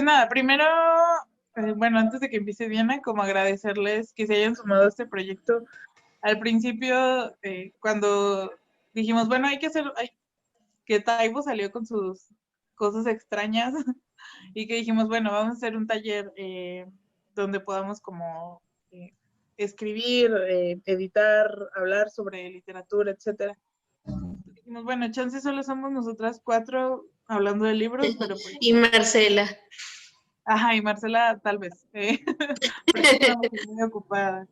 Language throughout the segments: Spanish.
Pues nada, primero, bueno, antes de que empiece Diana, como agradecerles que se hayan sumado a este proyecto. Al principio, cuando dijimos, bueno, hay que hacer, que Taibo salió con sus cosas extrañas y que dijimos, bueno, vamos a hacer un taller donde podamos como escribir, editar, hablar sobre literatura, etcétera. Dijimos, bueno, chance solo somos nosotras 4 hablando de libros, pero pues... Y Marcela. Ajá, y Marcela tal vez, porque es una mujer muy ocupada.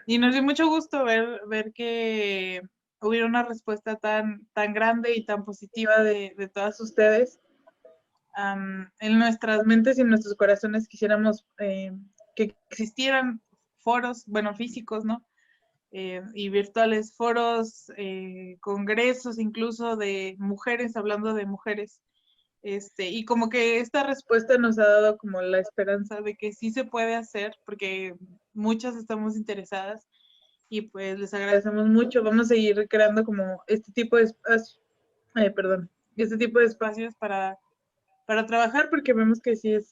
Y nos dio mucho gusto ver que hubiera una respuesta tan grande y tan positiva de todas ustedes. En nuestras mentes y en nuestros corazones quisiéramos que existieran foros, bueno, físicos, ¿no? Y virtuales, foros, congresos incluso de mujeres hablando de mujeres. Y como que esta respuesta nos ha dado como la esperanza de que sí se puede hacer, porque muchas estamos interesadas y pues les agradecemos mucho. Vamos a seguir creando como este tipo de espacios, este tipo de espacios para trabajar, porque vemos que sí es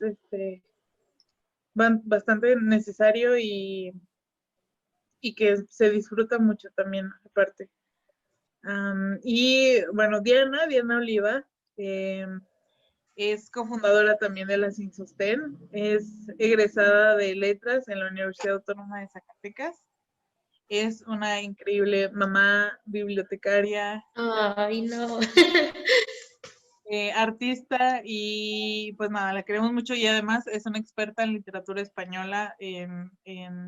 bastante necesario y que se disfruta mucho también aparte. Y bueno, Diana Oliva, es cofundadora también de la Sinsostén, es egresada de Letras en la Universidad Autónoma de Zacatecas, es una increíble mamá, bibliotecaria, Ay, no. artista, y pues nada, la queremos mucho, y además es una experta en literatura española, en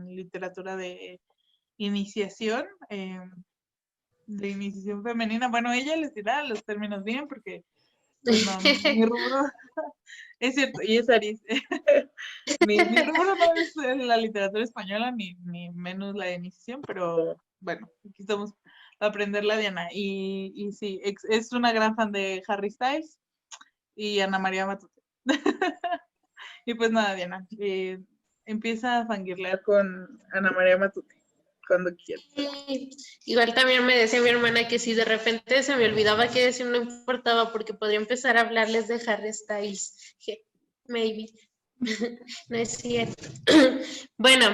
literatura de iniciación, femenina. Bueno, ella les dirá los términos bien, porque pues no, mi rubro, es cierto, y es Aris. mi rubro no es la literatura española, ni menos la de iniciación, pero bueno, aquí estamos para aprenderla, Diana. Y sí, es una gran fan de Harry Styles y Ana María Matute. Y pues nada, Diana, empieza a fangirlear con Ana María Matute cuando quieras. Igual también me decía mi hermana que si de repente se me olvidaba qué decir, no importaba, porque podría empezar a hablarles de Harry Styles. Maybe. No es cierto. Bueno,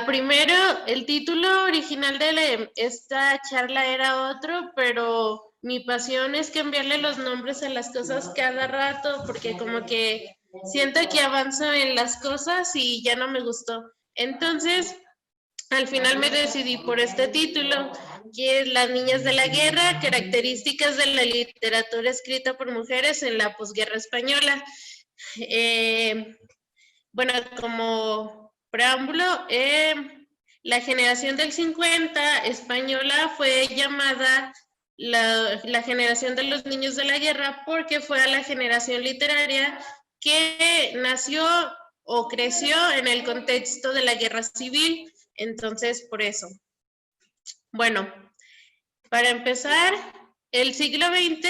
primero, el título original de esta charla era otro, pero mi pasión es cambiarle los nombres a las cosas cada rato, porque como que siento que avanzo en las cosas y ya no me gustó. Entonces, al final me decidí por este título, que es Las niñas de la guerra, características de la literatura escrita por mujeres en la posguerra española. Bueno, como preámbulo, la generación del 50 española fue llamada la generación de los niños de la guerra porque fue a la generación literaria que nació o creció en el contexto de la guerra civil. Entonces, por eso. Bueno, para empezar, el siglo XX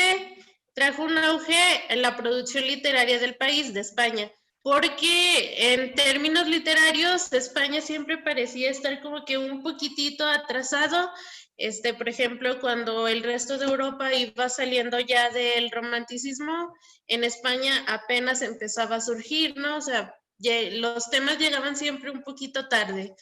trajo un auge en la producción literaria del país, de España, porque en términos literarios, España siempre parecía estar como que un poquitito atrasado. Por ejemplo, cuando el resto de Europa iba saliendo ya del romanticismo, en España apenas empezaba a surgir, ¿no? O sea, los temas llegaban siempre un poquito tarde.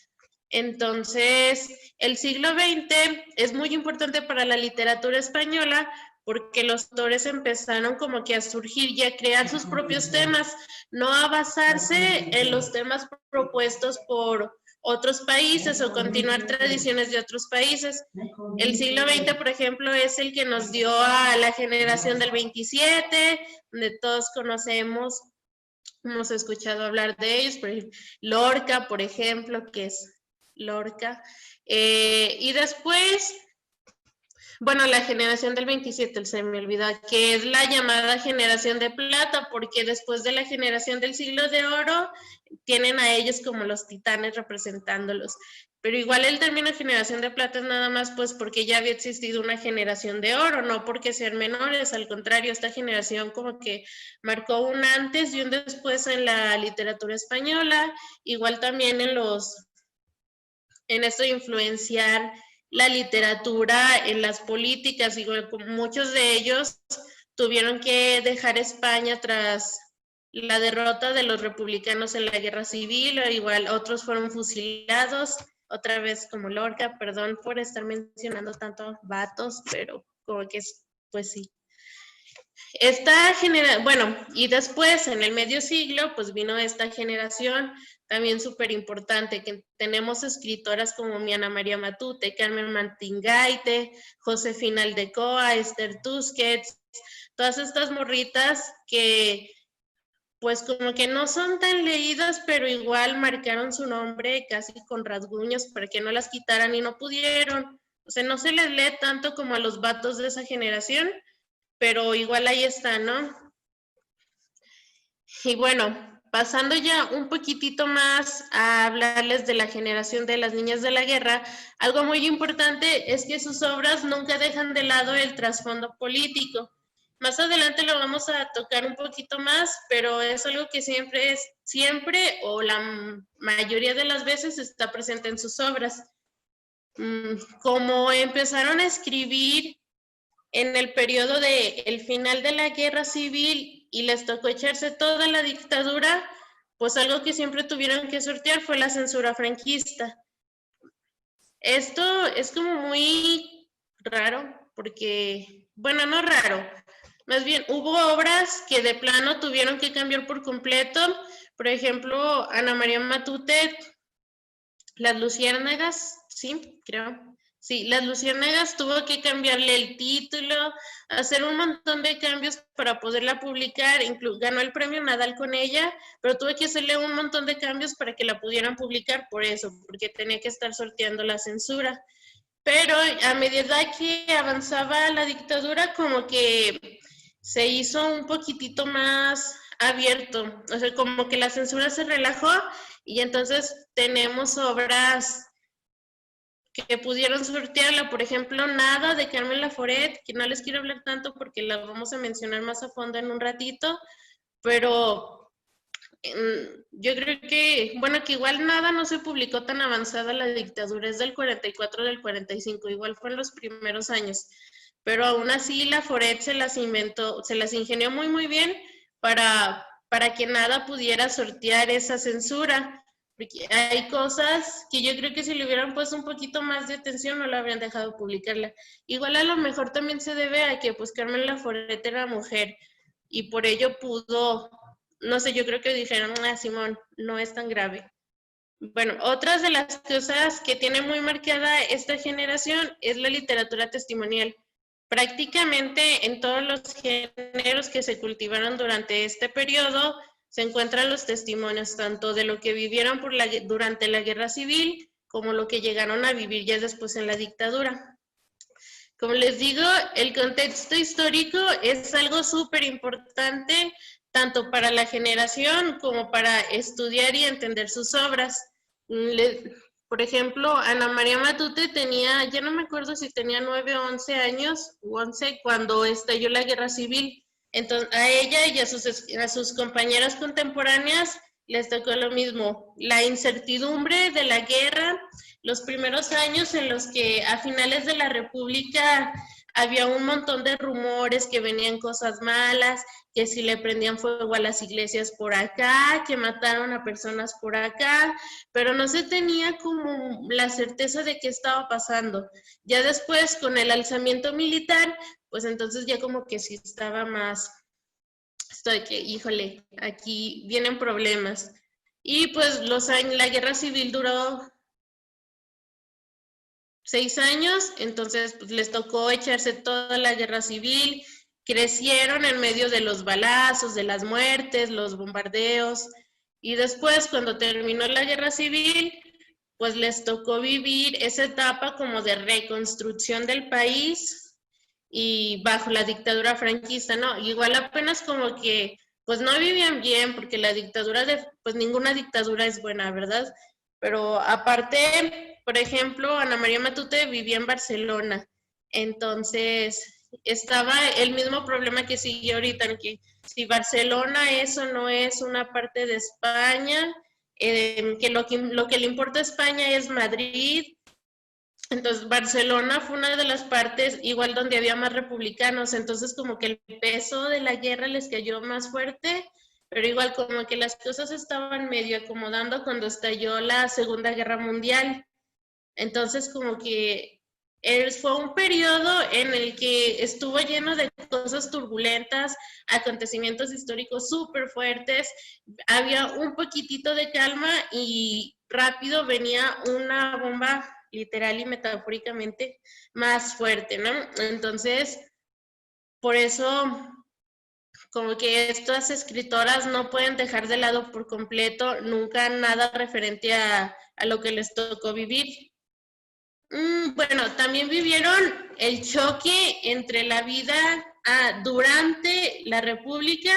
Entonces, el siglo XX es muy importante para la literatura española porque los autores empezaron como que a surgir y a crear sus propios temas, no a basarse en los temas propuestos por otros países o continuar tradiciones de otros países. El siglo XX, por ejemplo, es el que nos dio a la generación del 27, donde todos conocemos, hemos escuchado hablar de ellos, por ejemplo, Lorca, por ejemplo, que es Lorca. Y después, bueno, la generación del 27, se me olvidó, que es la llamada generación de plata, porque después de la generación del siglo de oro, tienen a ellos como los titanes representándolos. Pero igual el término generación de plata es nada más pues porque ya había existido una generación de oro, no porque sean menores, al contrario, esta generación como que marcó un antes y un después en la literatura española, igual también en esto de influenciar la literatura en las políticas, igual muchos de ellos tuvieron que dejar España tras la derrota de los republicanos en la guerra civil, o igual otros fueron fusilados, otra vez como Lorca, perdón por estar mencionando tanto vatos, pero como que pues sí. Bueno, y después en el medio siglo, pues vino esta generación también súper importante, que tenemos escritoras como mi Ana María Matute, Carmen Martín-Gaite, Josefina Aldecoa, Esther Tusquets, todas estas morritas que pues como que no son tan leídas, pero igual marcaron su nombre casi con rasguños para que no las quitaran y no pudieron. O sea, no se les lee tanto como a los vatos de esa generación, pero igual ahí está, ¿no? Y bueno, pasando ya un poquitito más a hablarles de la generación de las niñas de la guerra, algo muy importante es que sus obras nunca dejan de lado el trasfondo político. Más adelante lo vamos a tocar un poquito más, pero es algo que siempre o la mayoría de las veces está presente en sus obras. Como empezaron a escribir en el periodo del final de la guerra civil y les tocó echarse toda la dictadura, pues algo que siempre tuvieron que sortear fue la censura franquista. Esto es como muy raro, porque, bueno, no raro, más bien hubo obras que de plano tuvieron que cambiar por completo. Por ejemplo, Ana María Matute, Las Luciérnagas, sí, creo. Sí, Las Luciérnagas tuvo que cambiarle el título, hacer un montón de cambios para poderla publicar, ganó el premio Nadal con ella, pero tuve que hacerle un montón de cambios para que la pudieran publicar por eso, porque tenía que estar sorteando la censura. Pero a medida que avanzaba la dictadura, como que se hizo un poquitito más abierto, o sea, como que la censura se relajó y entonces tenemos obras que pudieron sortearla, por ejemplo, Nada de Carmen Laforet, que no les quiero hablar tanto porque la vamos a mencionar más a fondo en un ratito, pero yo creo que, bueno, que igual Nada no se publicó tan avanzada la dictadura, es del 44, del 45, igual fue en los primeros años, pero aún así Laforet se las inventó, se las ingenió muy, muy bien para que Nada pudiera sortear esa censura. Porque hay cosas que yo creo que si le hubieran puesto un poquito más de atención no la habrían dejado publicarla. Igual a lo mejor también se debe a que pues Carmen Laforet era mujer y por ello pudo, no sé, yo creo que dijeron, Simón, no es tan grave. Bueno, otras de las cosas que tiene muy marcada esta generación es la literatura testimonial. Prácticamente en todos los géneros que se cultivaron durante este periodo se encuentran los testimonios tanto de lo que vivieron durante la guerra civil como lo que llegaron a vivir ya después en la dictadura. Como les digo, el contexto histórico es algo súper importante tanto para la generación como para estudiar y entender sus obras. Por ejemplo, Ana María Matute tenía, ya no me acuerdo si tenía 9 o 11 años, o 11, cuando estalló la guerra civil. Entonces, a ella y a sus compañeras contemporáneas les tocó lo mismo, la incertidumbre de la guerra, los primeros años en los que a finales de la República había un montón de rumores que venían cosas malas, que si le prendían fuego a las iglesias por acá, que mataron a personas por acá, pero no se tenía como la certeza de qué estaba pasando. Ya después, con el alzamiento militar, pues entonces ya como que sí estaba más, estoy que, híjole, aquí vienen problemas. Y pues la guerra civil duró 6 años, entonces pues, les tocó echarse toda la guerra civil, crecieron en medio de los balazos, de las muertes, los bombardeos, y después cuando terminó la guerra civil, pues les tocó vivir esa etapa como de reconstrucción del país y bajo la dictadura franquista, ¿no? Igual apenas como que pues no vivían bien porque la dictadura pues ninguna dictadura es buena, ¿verdad? Pero aparte, por ejemplo, Ana María Matute vivía en Barcelona, entonces estaba el mismo problema que sigue ahorita, en que si Barcelona eso no es una parte de España, que lo que le importa a España es Madrid. Entonces, Barcelona fue una de las partes igual donde había más republicanos, entonces como que el peso de la guerra les cayó más fuerte pero igual como que las cosas estaban medio acomodando cuando estalló la Segunda Guerra Mundial. Entonces como que fue un periodo en el que estuvo lleno de cosas turbulentas, acontecimientos históricos súper fuertes, había un poquitito de calma y rápido venía una bomba, literal y metafóricamente, más fuerte, ¿no? Entonces, por eso como que estas escritoras no pueden dejar de lado por completo nunca nada referente a lo que les tocó vivir. Bueno, también vivieron el choque entre la vida durante la República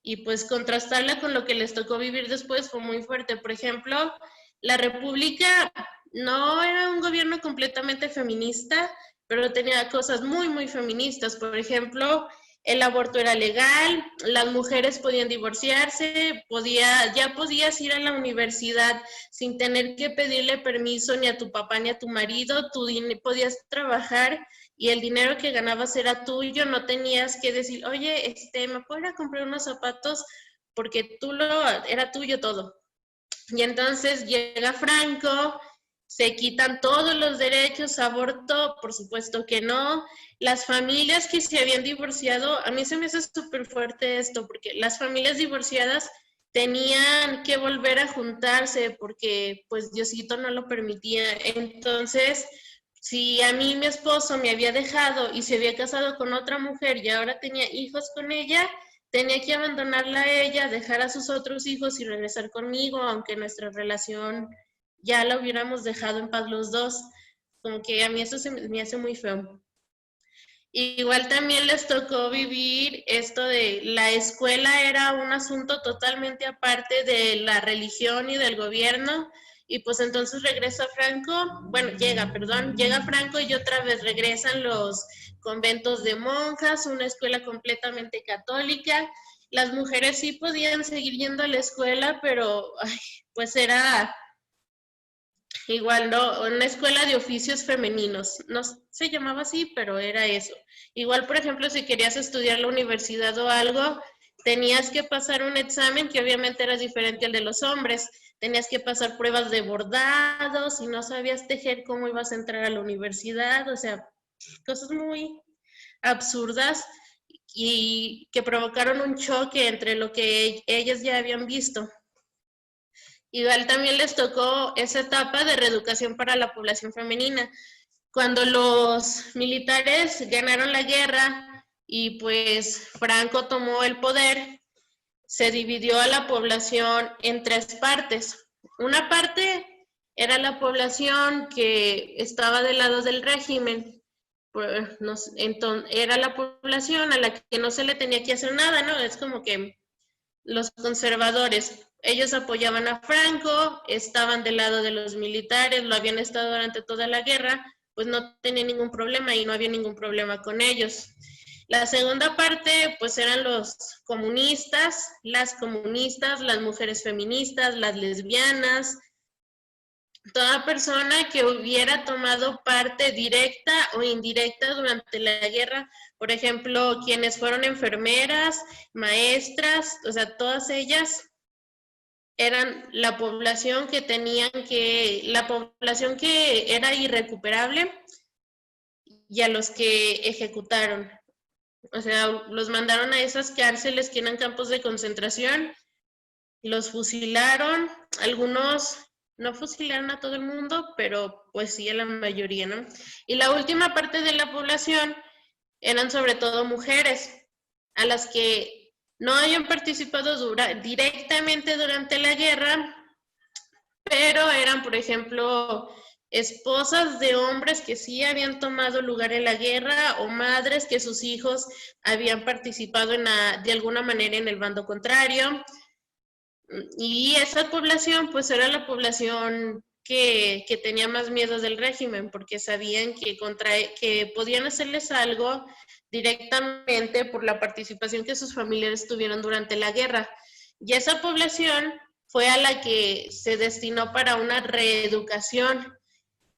y pues contrastarla con lo que les tocó vivir después fue muy fuerte. Por ejemplo, la República no era un gobierno completamente feminista, pero tenía cosas muy, muy feministas. Por ejemplo, el aborto era legal, las mujeres podían divorciarse, ya podías ir a la universidad sin tener que pedirle permiso ni a tu papá ni a tu marido, podías trabajar y el dinero que ganabas era tuyo, no tenías que decir, oye, ¿me puedo ir a comprar unos zapatos? Porque era tuyo todo. Y entonces llega Franco, se quitan todos los derechos, aborto, por supuesto que no. Las familias que se habían divorciado, a mí se me hace súper fuerte esto, porque las familias divorciadas tenían que volver a juntarse porque pues Diosito no lo permitía. Entonces, si a mí mi esposo me había dejado y se había casado con otra mujer y ahora tenía hijos con ella, tenía que abandonarla a ella, dejar a sus otros hijos y regresar conmigo, aunque nuestra relación ya la hubiéramos dejado en paz los dos. Como que a mí eso me hace muy feo. Igual también les tocó vivir esto de la escuela era un asunto totalmente aparte de la religión y del gobierno, y pues entonces regresa Franco, bueno, llega Franco y otra vez regresan los conventos de monjas, una escuela completamente católica. Las mujeres sí podían seguir yendo a la escuela, pero pues era igual, ¿no? Una escuela de oficios femeninos. No se llamaba así, pero era eso. Igual, por ejemplo, si querías estudiar la universidad o algo, tenías que pasar un examen que obviamente era diferente al de los hombres. Tenías que pasar pruebas de bordado, si no sabías tejer, cómo ibas a entrar a la universidad, o sea, cosas muy absurdas y que provocaron un choque entre lo que ellas ya habían visto. Igual también les tocó esa etapa de reeducación para la población femenina. Cuando los militares ganaron la guerra y pues Franco tomó el poder, se dividió a la población en tres partes. Una parte era la población que estaba del lado del régimen, entonces, era la población a la que no se le tenía que hacer nada, ¿no? Es como que los conservadores, ellos apoyaban a Franco, estaban del lado de los militares, lo habían estado durante toda la guerra, pues no tenía ningún problema y no había ningún problema con ellos. La segunda parte, pues eran los comunistas, las mujeres feministas, las lesbianas, toda persona que hubiera tomado parte directa o indirecta durante la guerra, por ejemplo, quienes fueron enfermeras, maestras, o sea, todas ellas eran la población la población que era irrecuperable y a los que ejecutaron. O sea, los mandaron a esas cárceles que eran campos de concentración, los fusilaron, algunos no fusilaron a todo el mundo, pero pues sí a la mayoría, ¿no? Y la última parte de la población eran sobre todo mujeres, a las que no habían participado directamente durante la guerra, pero eran, por ejemplo, esposas de hombres que sí habían tomado lugar en la guerra o madres que sus hijos habían participado de alguna manera en el bando contrario. Y esa población, pues era la población que tenía más miedo del régimen, porque sabían que podían hacerles algo directamente por la participación que sus familiares tuvieron durante la guerra. Y esa población fue a la que se destinó para una reeducación.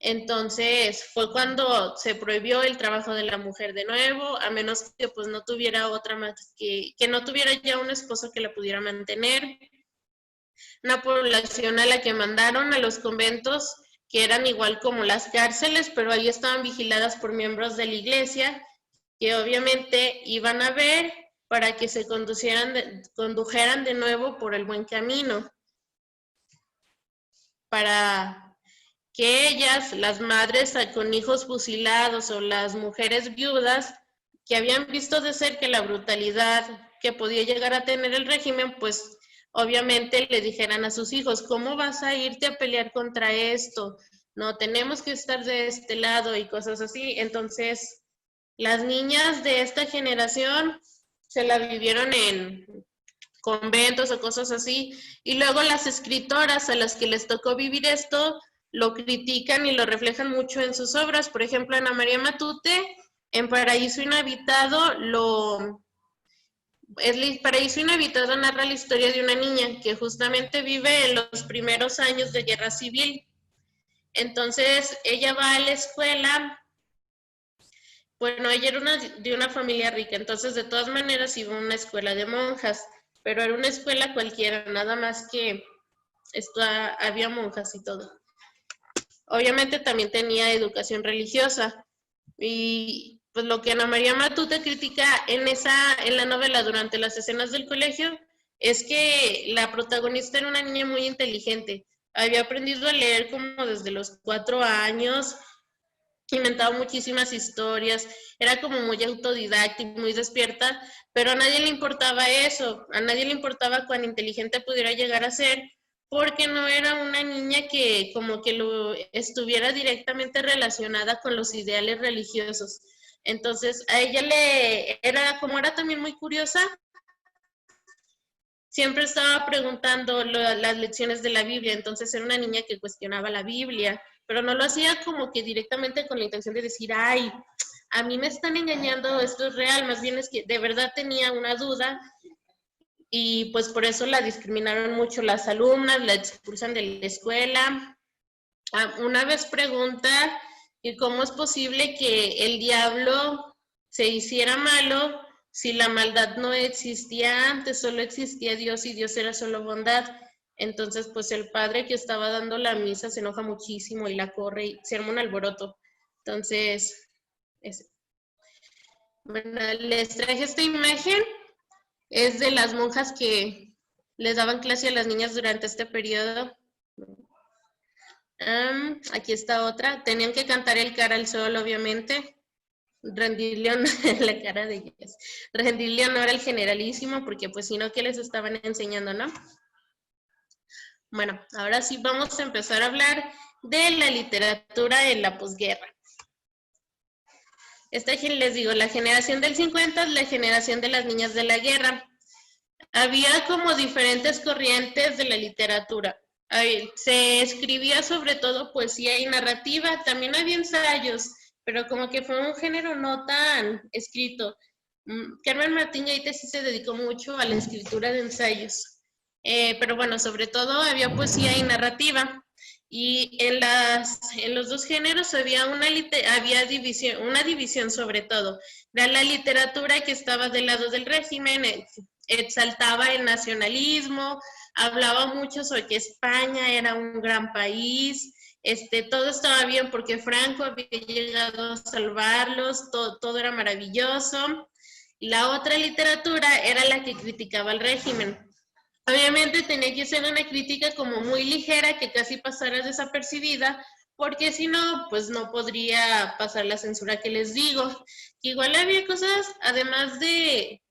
Entonces fue cuando se prohibió el trabajo de la mujer de nuevo, a menos que pues no tuviera otra más que no tuviera ya un esposo que la pudiera mantener. Una población a la que mandaron a los conventos, que eran igual como las cárceles, pero ahí estaban vigiladas por miembros de la iglesia, que obviamente iban a ver para que se condujeran de nuevo por el buen camino, para que ellas, las madres con hijos fusilados o las mujeres viudas, que habían visto de cerca la brutalidad que podía llegar a tener el régimen, pues obviamente le dijeran a sus hijos, ¿cómo vas a irte a pelear contra esto? No, tenemos que estar de este lado y cosas así. Entonces, las niñas de esta generación se la vivieron en conventos o cosas así, y luego las escritoras a las que les tocó vivir esto lo critican y lo reflejan mucho en sus obras. Por ejemplo, Ana María Matute, en Paraíso Inhabitado, Paraíso Inhabitado narra la historia de una niña que justamente vive en los primeros años de guerra civil. Entonces, ella va a la escuela. Bueno, ella era de una familia rica, entonces de todas maneras iba a una escuela de monjas, pero era una escuela cualquiera, nada más que había monjas y todo. Obviamente también tenía educación religiosa, y pues lo que Ana María Matute critica en la novela durante las escenas del colegio es que la protagonista era una niña muy inteligente, había aprendido a leer como desde los 4 años, inventaba muchísimas historias, era como muy autodidacta y muy despierta, pero a nadie le importaba eso, a nadie le importaba cuán inteligente pudiera llegar a ser, porque no era una niña que como que lo estuviera directamente relacionada con los ideales religiosos. Entonces, a ella como era también muy curiosa, siempre estaba preguntando las lecciones de la Biblia, entonces era una niña que cuestionaba la Biblia, pero no lo hacía como que directamente con la intención de decir, ay, a mí me están engañando, esto es real, más bien es que de verdad tenía una duda, y pues por eso la discriminaron mucho las alumnas, la expulsan de la escuela. Una vez pregunta que cómo es posible que el diablo se hiciera malo si la maldad no existía antes, solo existía Dios y Dios era solo bondad. Entonces, pues el padre que estaba dando la misa se enoja muchísimo y la corre y se arma un alboroto. Entonces, bueno, les traje esta imagen, es de las monjas que les daban clase a las niñas durante este periodo. Aquí está otra. Tenían que cantar el cara al sol, obviamente. Rendirle honor la cara de ellas. Rendirle honor al generalísimo, porque pues si no, ¿qué les estaban enseñando, no? Bueno, ahora sí vamos a empezar a hablar de la literatura en la posguerra. Les digo, la generación del 50 es la generación de las niñas de la guerra. Había como diferentes corrientes de la literatura. Se escribía sobre todo poesía y narrativa, también había ensayos, pero como que fue un género no tan escrito. Carmen Martín Gaite sí se dedicó mucho a la escritura de ensayos, pero bueno, sobre todo había poesía y narrativa. Y en los dos géneros había una división sobre todo. Era la literatura que estaba del lado del régimen, exaltaba el nacionalismo, hablaba mucho sobre que España era un gran país, todo estaba bien porque Franco había llegado a salvarlos, todo era maravilloso. La otra literatura era la que criticaba al régimen. Obviamente tenía que ser una crítica como muy ligera, que casi pasara desapercibida, porque si no, pues no podría pasar la censura que les digo. Igual había cosas, además de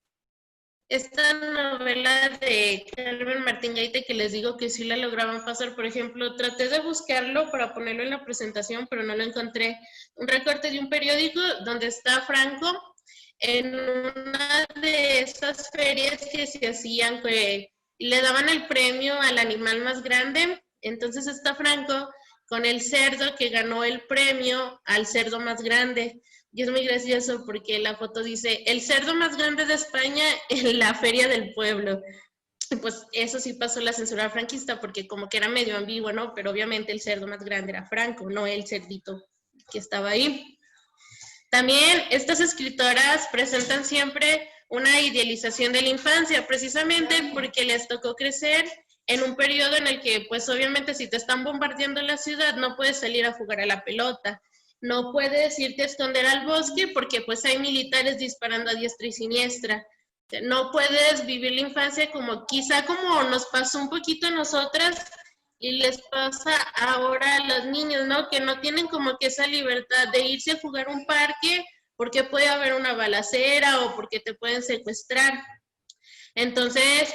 esta novela de Carmen Martín Gaite, que les digo que sí la lograban pasar. Por ejemplo, traté de buscarlo para ponerlo en la presentación, pero no lo encontré. Un recorte de un periódico donde está Franco en una de esas ferias que se hacían, que le daban el premio al animal más grande. Entonces está Franco con el cerdo que ganó el premio al cerdo más grande. Y es muy gracioso porque la foto dice, el cerdo más grande de España en la feria del pueblo. pues eso sí pasó la censura franquista, porque como que era medio ambiguo, ¿no? Pero obviamente el cerdo más grande era Franco, no el cerdito que estaba ahí. También estas escritoras presentan siempre una idealización de la infancia, precisamente porque les tocó crecer en un periodo en el que, pues obviamente si te están bombardeando la ciudad, no puedes salir a jugar a la pelota, no puedes irte a esconder al bosque porque pues hay militares disparando a diestra y siniestra. No puedes vivir la infancia como quizá como nos pasó un poquito a nosotras y les pasa ahora a los niños, ¿no? Que no tienen como que esa libertad de irse a jugar a un parque porque puede haber una balacera o porque te pueden secuestrar. Entonces,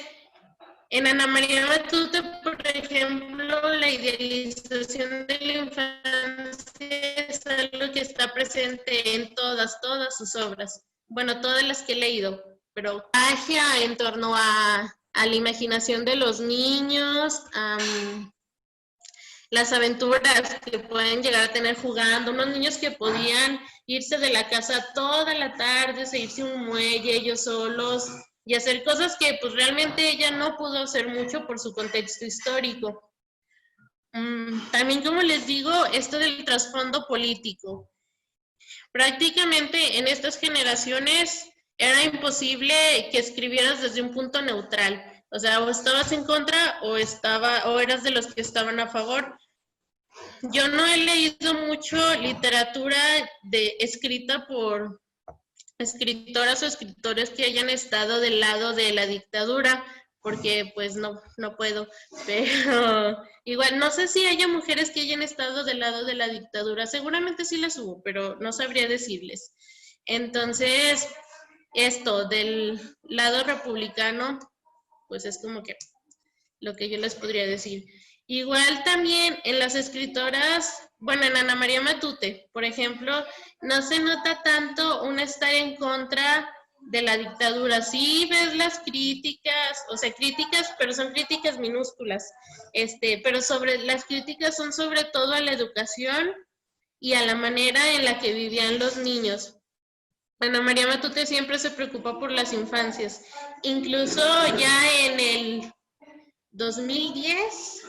en Ana María Matute, por ejemplo, la idealización de la infancia es algo que está presente en todas sus obras. Bueno, todas las que he leído, pero magia en torno a la imaginación de los niños, las aventuras que pueden llegar a tener jugando, unos niños que podían irse de la casa toda la tarde, se irse a un muelle ellos solos y hacer cosas que pues realmente ella no pudo hacer mucho por su contexto histórico. También, como les digo, esto del trasfondo político. Prácticamente en estas generaciones era imposible que escribieras desde un punto neutral. O sea, o estabas en contra o eras de los que estaban a favor. Yo no he leído mucho literatura escrita por escritoras o escritores que hayan estado del lado de la dictadura, porque pues no puedo, pero igual no sé si haya mujeres que hayan estado del lado de la dictadura, seguramente sí las hubo, pero no sabría decirles. Entonces, esto del lado republicano, pues es como que lo que yo les podría decir. Igual también en las escritoras, bueno, en Ana María Matute, por ejemplo, no se nota tanto un estar en contra de la dictadura. Sí ves las críticas, o sea, críticas, pero son críticas minúsculas. Pero las críticas son sobre todo a la educación y a la manera en la que vivían los niños. Ana María Matute siempre se preocupa por las infancias. Incluso ya en el 2010,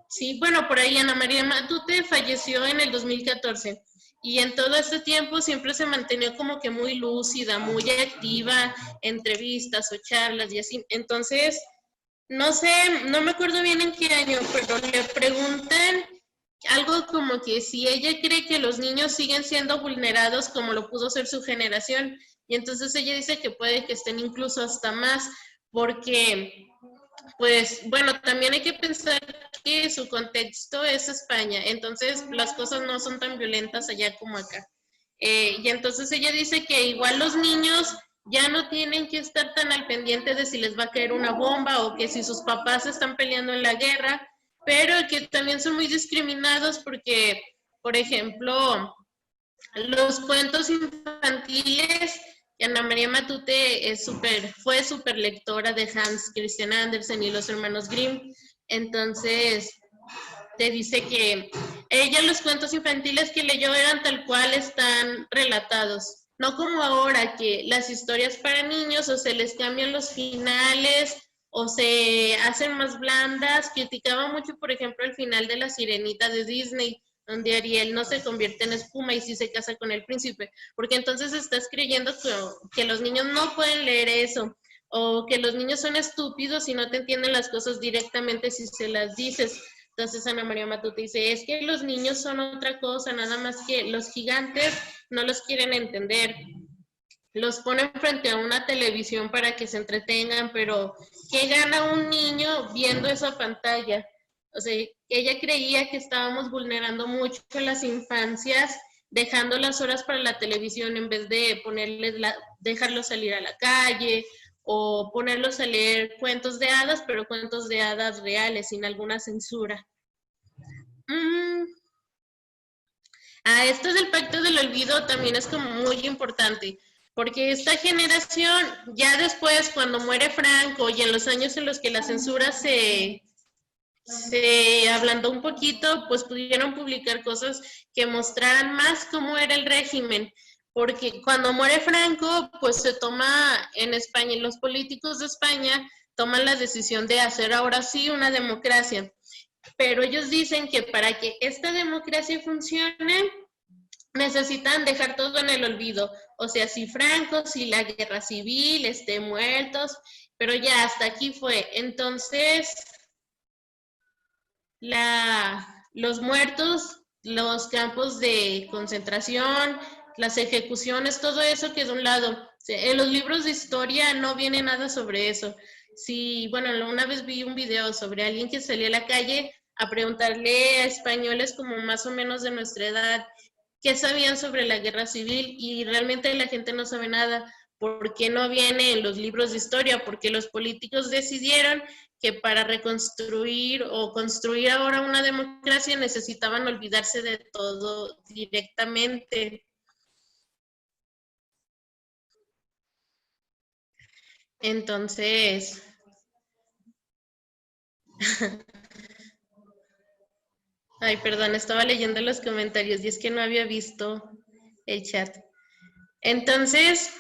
sí, bueno, por ahí Ana María Matute falleció en el 2014 y en todo este tiempo siempre se mantenía como que muy lúcida, muy activa, entrevistas o charlas y así. Entonces, no sé, no me acuerdo bien en qué año, pero le preguntan algo como que si ella cree que los niños siguen siendo vulnerados como lo pudo ser su generación, y entonces ella dice que puede que estén incluso hasta más, porque pues bueno, también hay que pensar que su contexto es España, entonces las cosas no son tan violentas allá como acá. Y entonces ella dice que igual los niños ya no tienen que estar tan al pendiente de si les va a caer una bomba o que si sus papás están peleando en la guerra, pero que también son muy discriminados porque, por ejemplo, los cuentos infantiles, Ana María Matute fue súper lectora de Hans Christian Andersen y los hermanos Grimm, entonces te dice que ella los cuentos infantiles que leyó eran tal cual están relatados, no como ahora que las historias para niños o se les cambian los finales o se hacen más blandas. Criticaba mucho, por ejemplo, el final de La Sirenita de Disney, donde Ariel no se convierte en espuma y sí se casa con el príncipe, porque entonces estás creyendo que los niños no pueden leer eso, o que los niños son estúpidos y no te entienden las cosas directamente si se las dices. Entonces Ana María Matute dice, es que los niños son otra cosa, nada más que los gigantes no los quieren entender. Los ponen frente a una televisión para que se entretengan, pero ¿qué gana un niño viendo esa pantalla? O sea, ella creía que estábamos vulnerando mucho las infancias, dejando las horas para la televisión en vez de dejarlos salir a la calle o ponerlos a leer cuentos de hadas, pero cuentos de hadas reales, sin alguna censura. Esto del Pacto del Olvido también es como muy importante, porque esta generación, ya después, cuando muere Franco y en los años en los que la censura se ablandó un poquito, pues pudieron publicar cosas que mostraran más cómo era el régimen, porque cuando muere Franco, pues se toma en España, y los políticos de España toman la decisión de hacer ahora sí una democracia. Pero ellos dicen que para que esta democracia funcione, necesitan dejar todo en el olvido. O sea, si Franco, si la guerra civil, muertos, pero ya hasta aquí fue. Entonces, los muertos, los campos de concentración, las ejecuciones, todo eso quedó a un lado. En los libros de historia no viene nada sobre eso. Sí, bueno, una vez vi un video sobre alguien que salía a la calle a preguntarle a españoles como más o menos de nuestra edad qué sabían sobre la guerra civil, y realmente la gente no sabe nada. ¿Por qué no viene en los libros de historia? Porque los políticos decidieron que para reconstruir o construir ahora una democracia necesitaban olvidarse de todo directamente. Entonces, ay, perdón, estaba leyendo los comentarios y es que no había visto el chat. Entonces,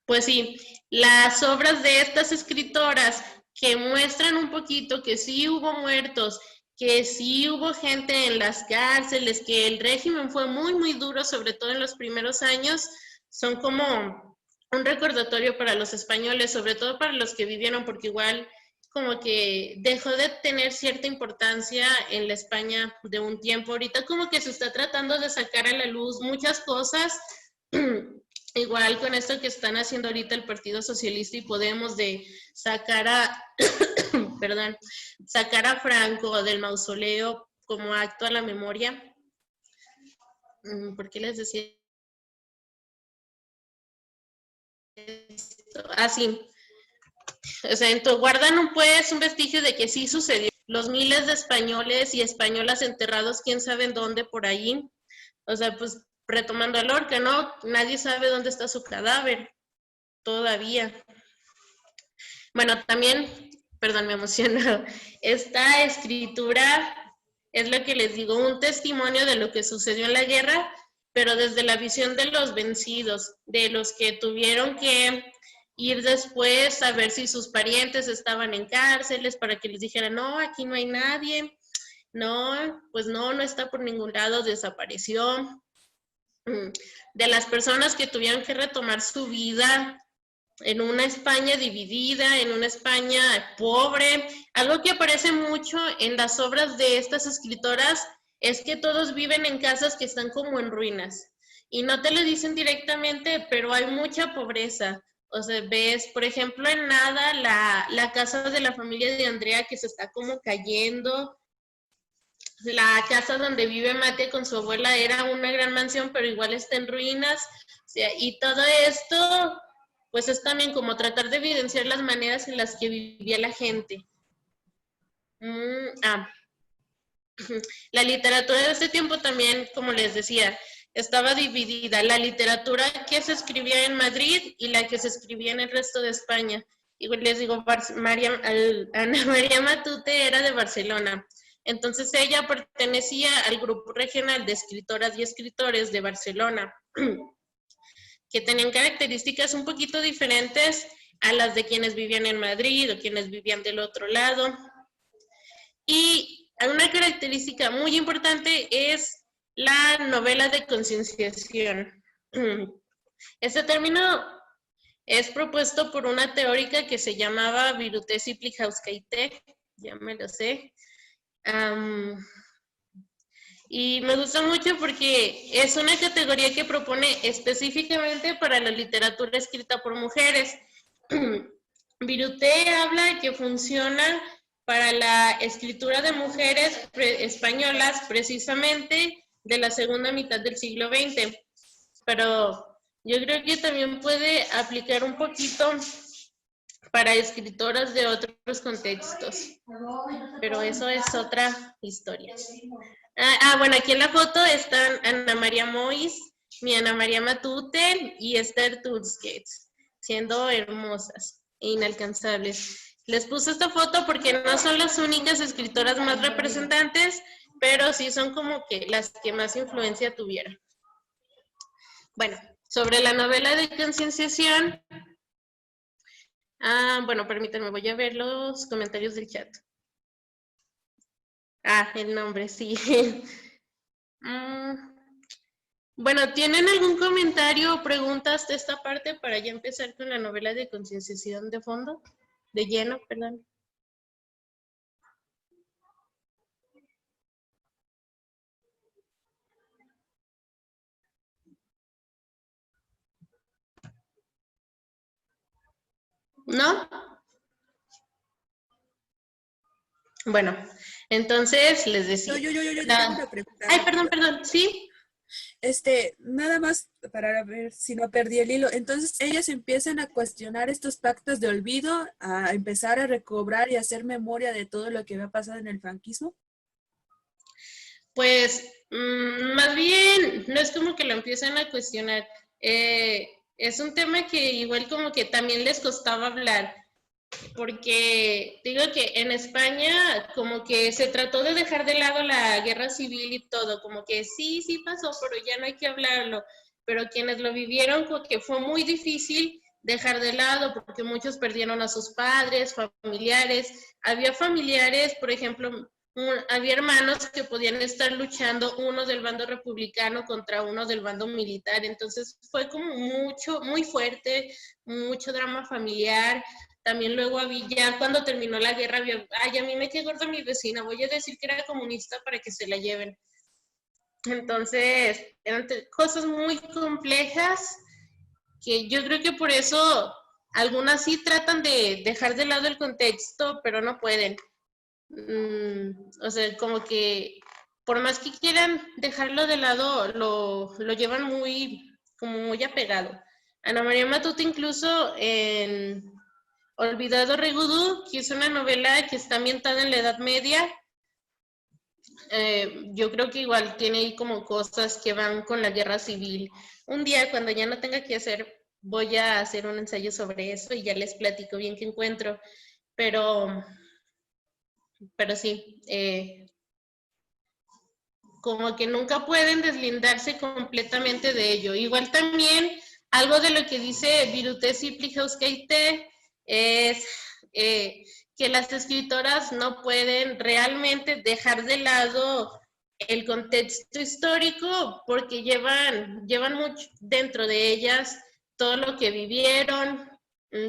pues sí, las obras de estas escritoras que muestran un poquito que sí hubo muertos, que sí hubo gente en las cárceles, que el régimen fue muy, muy duro, sobre todo en los primeros años, son como un recordatorio para los españoles, sobre todo para los que vivieron, porque igual como que dejó de tener cierta importancia en la España de un tiempo. Ahorita como que se está tratando de sacar a la luz muchas cosas, igual con esto que están haciendo ahorita el Partido Socialista y Podemos de sacar a, perdón, sacar a Franco del mausoleo como acto a la memoria. ¿Por qué les decía esto? Ah, sí. O sea, guardan pues un vestigio de que sí sucedió. Los miles de españoles y españolas enterrados, quién sabe en dónde por ahí. O sea, pues retomando a Lorca, ¿no? Nadie sabe dónde está su cadáver todavía. Bueno, también, perdón, me emociono, esta escritura es lo que les digo, un testimonio de lo que sucedió en la guerra, pero desde la visión de los vencidos, de los que tuvieron que ir después a ver si sus parientes estaban en cárceles para que les dijeran, no, aquí no hay nadie, no, pues no está por ningún lado, desapareció. De las personas que tuvieron que retomar su vida en una España dividida, en una España pobre. Algo que aparece mucho en las obras de estas escritoras es que todos viven en casas que están como en ruinas. Y no te lo dicen directamente, pero hay mucha pobreza. O sea, ves, por ejemplo, en Nada, la casa de la familia de Andrea que se está como cayendo. La casa donde vive Mate con su abuela era una gran mansión, pero igual está en ruinas. O sea, y todo esto pues es también como tratar de evidenciar las maneras en las que vivía la gente. La literatura de este tiempo también, como les decía, estaba dividida. La literatura que se escribía en Madrid y la que se escribía en el resto de España. Igual les digo, Ana María Matute era de Barcelona. Entonces ella pertenecía al grupo regional de escritoras y escritores de Barcelona, que tenían características un poquito diferentes a las de quienes vivían en Madrid o quienes vivían del otro lado. Y una característica muy importante es la novela de concienciación. Este término es propuesto por una teórica que se llamaba Virutesi Pliskauskaite, ya me lo sé. Y me gusta mucho porque es una categoría que propone específicamente para la literatura escrita por mujeres. Viruté habla que funciona para la escritura de mujeres españolas precisamente de la segunda mitad del siglo XX, pero yo creo que también puede aplicar un poquito para escritoras de otros contextos, pero eso es otra historia. Bueno, aquí en la foto están Ana María Mois, mi Ana María Matute y Esther Tusquets, siendo hermosas e inalcanzables. Les puse esta foto porque no son las únicas escritoras más representantes, pero sí son como que las que más influencia tuvieron. Bueno, sobre la novela de concienciación, Bueno, permítanme, voy a ver los comentarios del chat. El nombre, sí. Bueno, ¿tienen algún comentario o preguntas de esta parte para ya empezar con la novela de concienciación de fondo? De lleno, perdón. ¿No? Bueno, entonces les decía. Yo tengo una pregunta Ay, rápida. perdón, ¿sí? Nada más para ver si no perdí el hilo. Entonces, ellas empiezan a cuestionar estos pactos de olvido, a empezar a recobrar y hacer memoria de todo lo que había pasado en el franquismo. Pues, más bien, no es como que lo empiezan a cuestionar. Es un tema que igual como que también les costaba hablar, porque digo que en España como que se trató de dejar de lado la guerra civil y todo, como que sí pasó, pero ya no hay que hablarlo. Pero quienes lo vivieron, como que fue muy difícil dejar de lado, porque muchos perdieron a sus padres, familiares. Había familiares, por ejemplo, había hermanos que podían estar luchando, uno del bando republicano contra uno del bando militar. Entonces fue como mucho, muy fuerte, mucho drama familiar. También luego había, ya cuando terminó la guerra, había, ay, a mí me quedó gorda mi vecina, voy a decir que era comunista para que se la lleven. Entonces, eran cosas muy complejas que yo creo que por eso algunas sí tratan de dejar de lado el contexto, pero no pueden. O sea, como que por más que quieran dejarlo de lado, lo llevan como muy apegado. Ana María Matute incluso en Olvidado Regudú, que es una novela que está ambientada en la Edad Media, yo creo que igual tiene ahí como cosas que van con la guerra civil. Un día cuando ya no tenga que hacer, voy a hacer un ensayo sobre eso y ya les platico bien qué encuentro. Pero sí, como que nunca pueden deslindarse completamente de ello. Igual también algo de lo que dice Virutesi Plichauskaite es que las escritoras no pueden realmente dejar de lado el contexto histórico porque llevan mucho dentro de ellas todo lo que vivieron,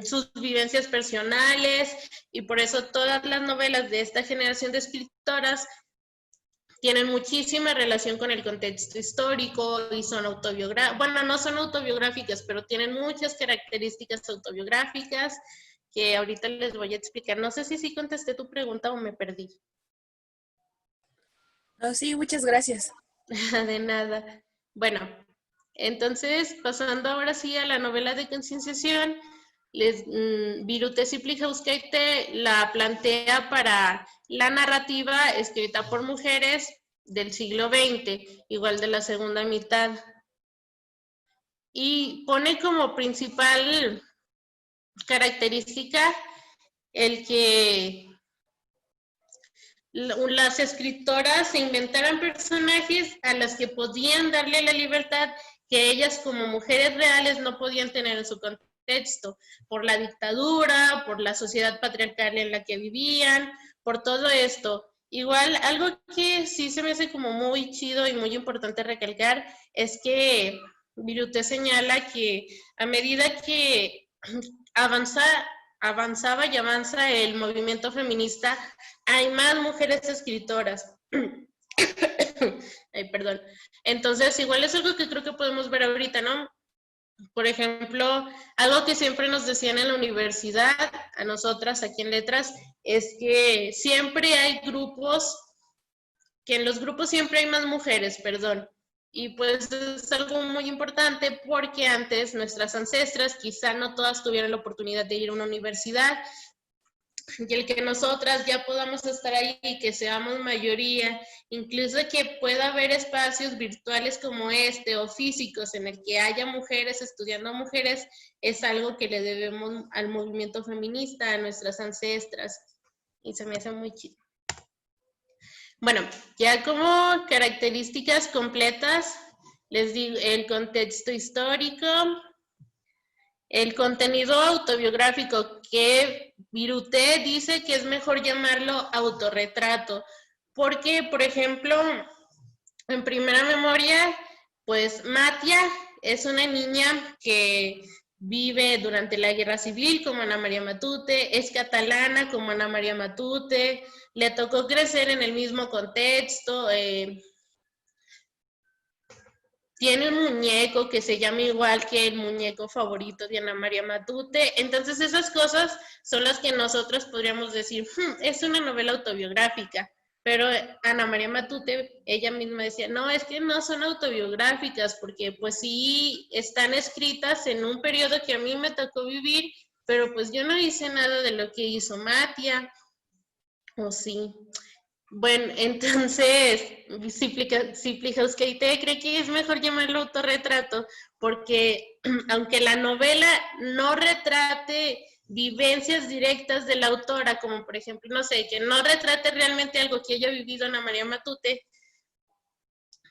sus vivencias personales, y por eso todas las novelas de esta generación de escritoras tienen muchísima relación con el contexto histórico y son autobiográficas, bueno, no son autobiográficas, pero tienen muchas características autobiográficas que ahorita les voy a explicar. No sé si sí contesté tu pregunta o me perdí. No, sí, muchas gracias. De nada. Bueno, entonces, pasando ahora sí a la novela de concienciación, Virute Plichauskaite la plantea para la narrativa escrita por mujeres del siglo XX, igual de la segunda mitad, y pone como principal característica el que las escritoras se inventaran personajes a las que podían darle la libertad que ellas como mujeres reales no podían tener en su contexto, por la dictadura, por la sociedad patriarcal en la que vivían, por todo esto. Igual, algo que sí se me hace como muy chido y muy importante recalcar es que Virute señala que a medida que avanzaba y avanza el movimiento feminista, hay más mujeres escritoras. Ay, perdón. Entonces, igual es algo que creo que podemos ver ahorita, ¿no? Por ejemplo, algo que siempre nos decían en la universidad, a nosotras aquí en Letras, es que siempre hay grupos, que en los grupos siempre hay más mujeres, perdón. Y pues es algo muy importante porque antes nuestras ancestras quizá no todas tuvieron la oportunidad de ir a una universidad, y el que nosotras ya podamos estar ahí y que seamos mayoría, incluso que pueda haber espacios virtuales como este o físicos en el que haya mujeres estudiando mujeres, es algo que le debemos al movimiento feminista, a nuestras ancestras, y se me hace muy chido. Bueno, ya como características completas, les digo el contexto histórico, el contenido autobiográfico, que Viruté dice que es mejor llamarlo autorretrato, porque, por ejemplo, en Primera Memoria, pues Matia es una niña que vive durante la Guerra Civil como Ana María Matute, es catalana como Ana María Matute, le tocó crecer en el mismo contexto, tiene un muñeco que se llama igual que el muñeco favorito de Ana María Matute. Entonces esas cosas son las que nosotros podríamos decir, es una novela autobiográfica. Pero Ana María Matute, ella misma decía, no, es que no son autobiográficas, porque pues sí están escritas en un periodo que a mí me tocó vivir, pero pues yo no hice nada de lo que hizo Matia, o sí. Bueno, entonces, Ciplijauskaite cree que es mejor llamarlo autorretrato, porque aunque la novela no retrate vivencias directas de la autora, como por ejemplo, no sé, que no retrate realmente algo que haya vivido Ana María Matute,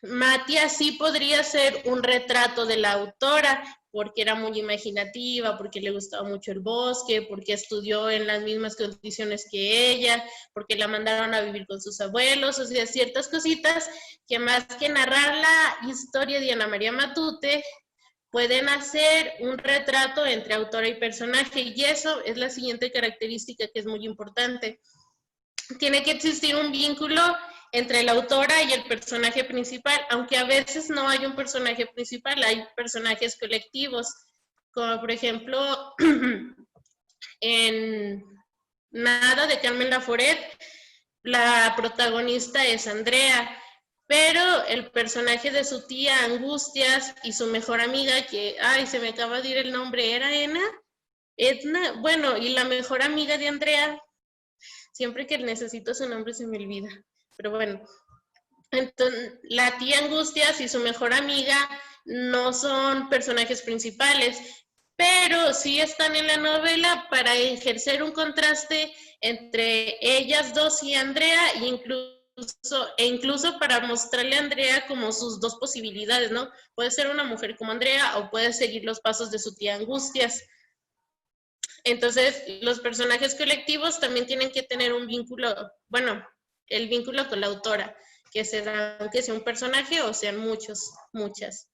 Matia sí podría ser un retrato de la autora, porque era muy imaginativa, porque le gustaba mucho el bosque, porque estudió en las mismas condiciones que ella, porque la mandaron a vivir con sus abuelos, o sea, ciertas cositas que más que narrar la historia de Ana María Matute, pueden hacer un retrato entre autora y personaje, y eso es la siguiente característica que es muy importante. Tiene que existir un vínculo entre la autora y el personaje principal, aunque a veces no hay un personaje principal, hay personajes colectivos, como por ejemplo en Nada de Carmen Laforet, la protagonista es Andrea, pero el personaje de su tía Angustias y su mejor amiga, que, ay, se me acaba de ir el nombre, ¿era Edna? Bueno, y la mejor amiga de Andrea, siempre que necesito su nombre se me olvida, pero bueno, entonces la tía Angustias y su mejor amiga no son personajes principales, pero sí están en la novela para ejercer un contraste entre ellas dos y Andrea, e incluso para mostrarle a Andrea como sus dos posibilidades, ¿no? Puede ser una mujer como Andrea o puede seguir los pasos de su tía Angustias. Entonces, los personajes colectivos también tienen que tener un vínculo, bueno, el vínculo con la autora, que se da, que sea un personaje o sean muchos, muchas.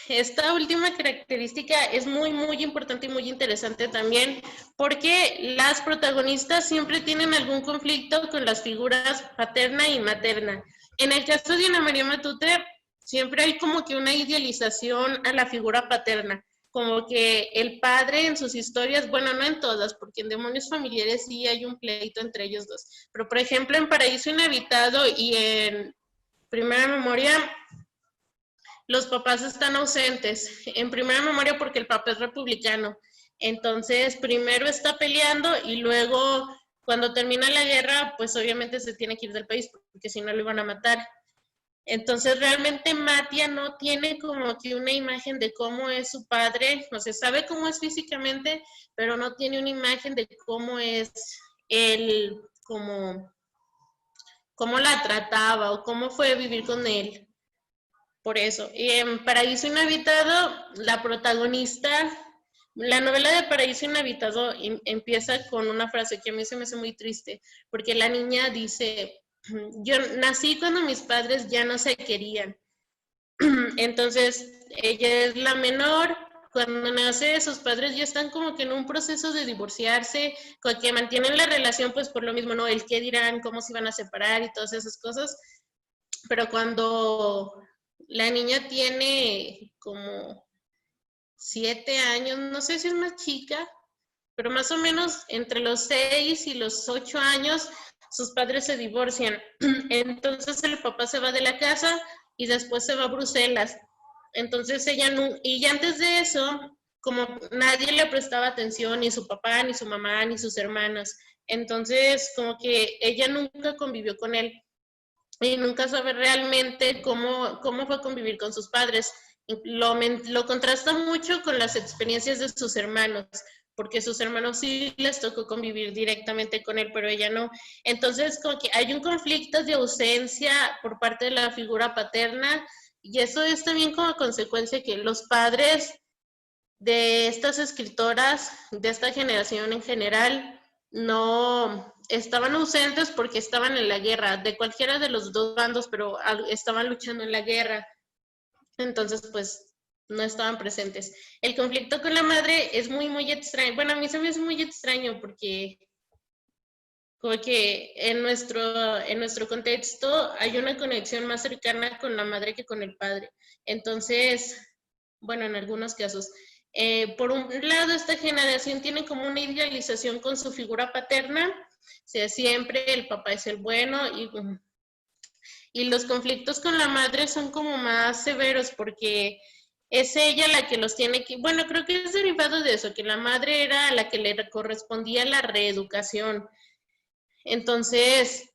Esta última característica es muy, muy importante y muy interesante también, porque las protagonistas siempre tienen algún conflicto con las figuras paterna y materna. En el caso de Ana María Matute, siempre hay como que una idealización a la figura paterna, como que el padre en sus historias, bueno, no en todas, porque en Demonios Familiares sí hay un pleito entre ellos dos, pero por ejemplo en Paraíso Inhabitado y en Primera Memoria, los papás están ausentes. En Primera Memoria porque el papá es republicano. Entonces, primero está peleando y luego, cuando termina la guerra, pues obviamente se tiene que ir del país porque si no lo iban a matar. Entonces, realmente Matia no tiene como que una imagen de cómo es su padre, no se sabe cómo es físicamente, pero no tiene una imagen de cómo es él, cómo la trataba o cómo fue vivir con él. Por eso, y en Paraíso Inhabitado, la protagonista, la novela de Paraíso Inhabitado empieza con una frase que a mí se me hace muy triste, porque la niña dice, yo nací cuando mis padres ya no se querían. Entonces, ella es la menor, cuando nace sus padres ya están como que en un proceso de divorciarse, con que mantienen la relación pues por lo mismo, ¿no? El qué dirán, cómo se iban a separar y todas esas cosas, pero cuando la niña tiene como 7 años, no sé si es más chica, pero más o menos entre los 6 y los 8 años, sus padres se divorcian. Entonces el papá se va de la casa y después se va a Bruselas. Entonces ella no, y antes de eso, como nadie le prestaba atención, ni su papá, ni su mamá, ni sus hermanas, entonces como que ella nunca convivió con él y nunca sabe realmente cómo fue convivir con sus padres. Lo contrasta mucho con las experiencias de sus hermanos, porque sus hermanos sí les tocó convivir directamente con él, pero ella no. Entonces, como que hay un conflicto de ausencia por parte de la figura paterna, y eso es también como consecuencia que los padres de estas escritoras, de esta generación en general, no estaban ausentes porque estaban en la guerra, de cualquiera de los dos bandos, pero estaban luchando en la guerra. Entonces, pues, no estaban presentes. El conflicto con la madre es muy, muy extraño. Bueno, a mí se me hace muy extraño porque como que en nuestro contexto hay una conexión más cercana con la madre que con el padre. Entonces, bueno, en algunos casos. Por un lado, esta generación tiene como una idealización con su figura paterna, o sea, siempre el papá es el bueno y los conflictos con la madre son como más severos porque es ella la que los tiene que, bueno, creo que es derivado de eso, que la madre era la que le correspondía la reeducación. Entonces,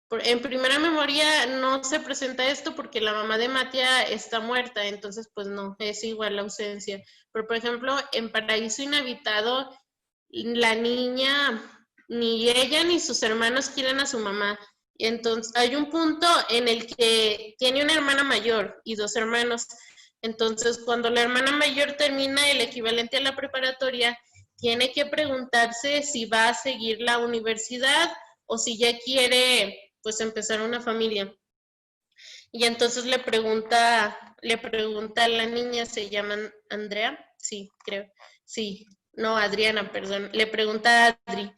en primera memoria no se presenta esto porque la mamá de Matia está muerta, entonces pues no, es igual la ausencia. Pero por ejemplo, en Paraíso Inhabitado, la niña, ni ella ni sus hermanos quieren a su mamá. Y entonces hay un punto en el que tiene una hermana mayor y dos hermanos. Entonces, cuando la hermana mayor termina el equivalente a la preparatoria, tiene que preguntarse si va a seguir la universidad o si ya quiere pues empezar una familia. Y entonces le pregunta a la niña, ¿se llama Andrea? Sí, creo. Sí, no, Adriana, perdón. Le pregunta a Adri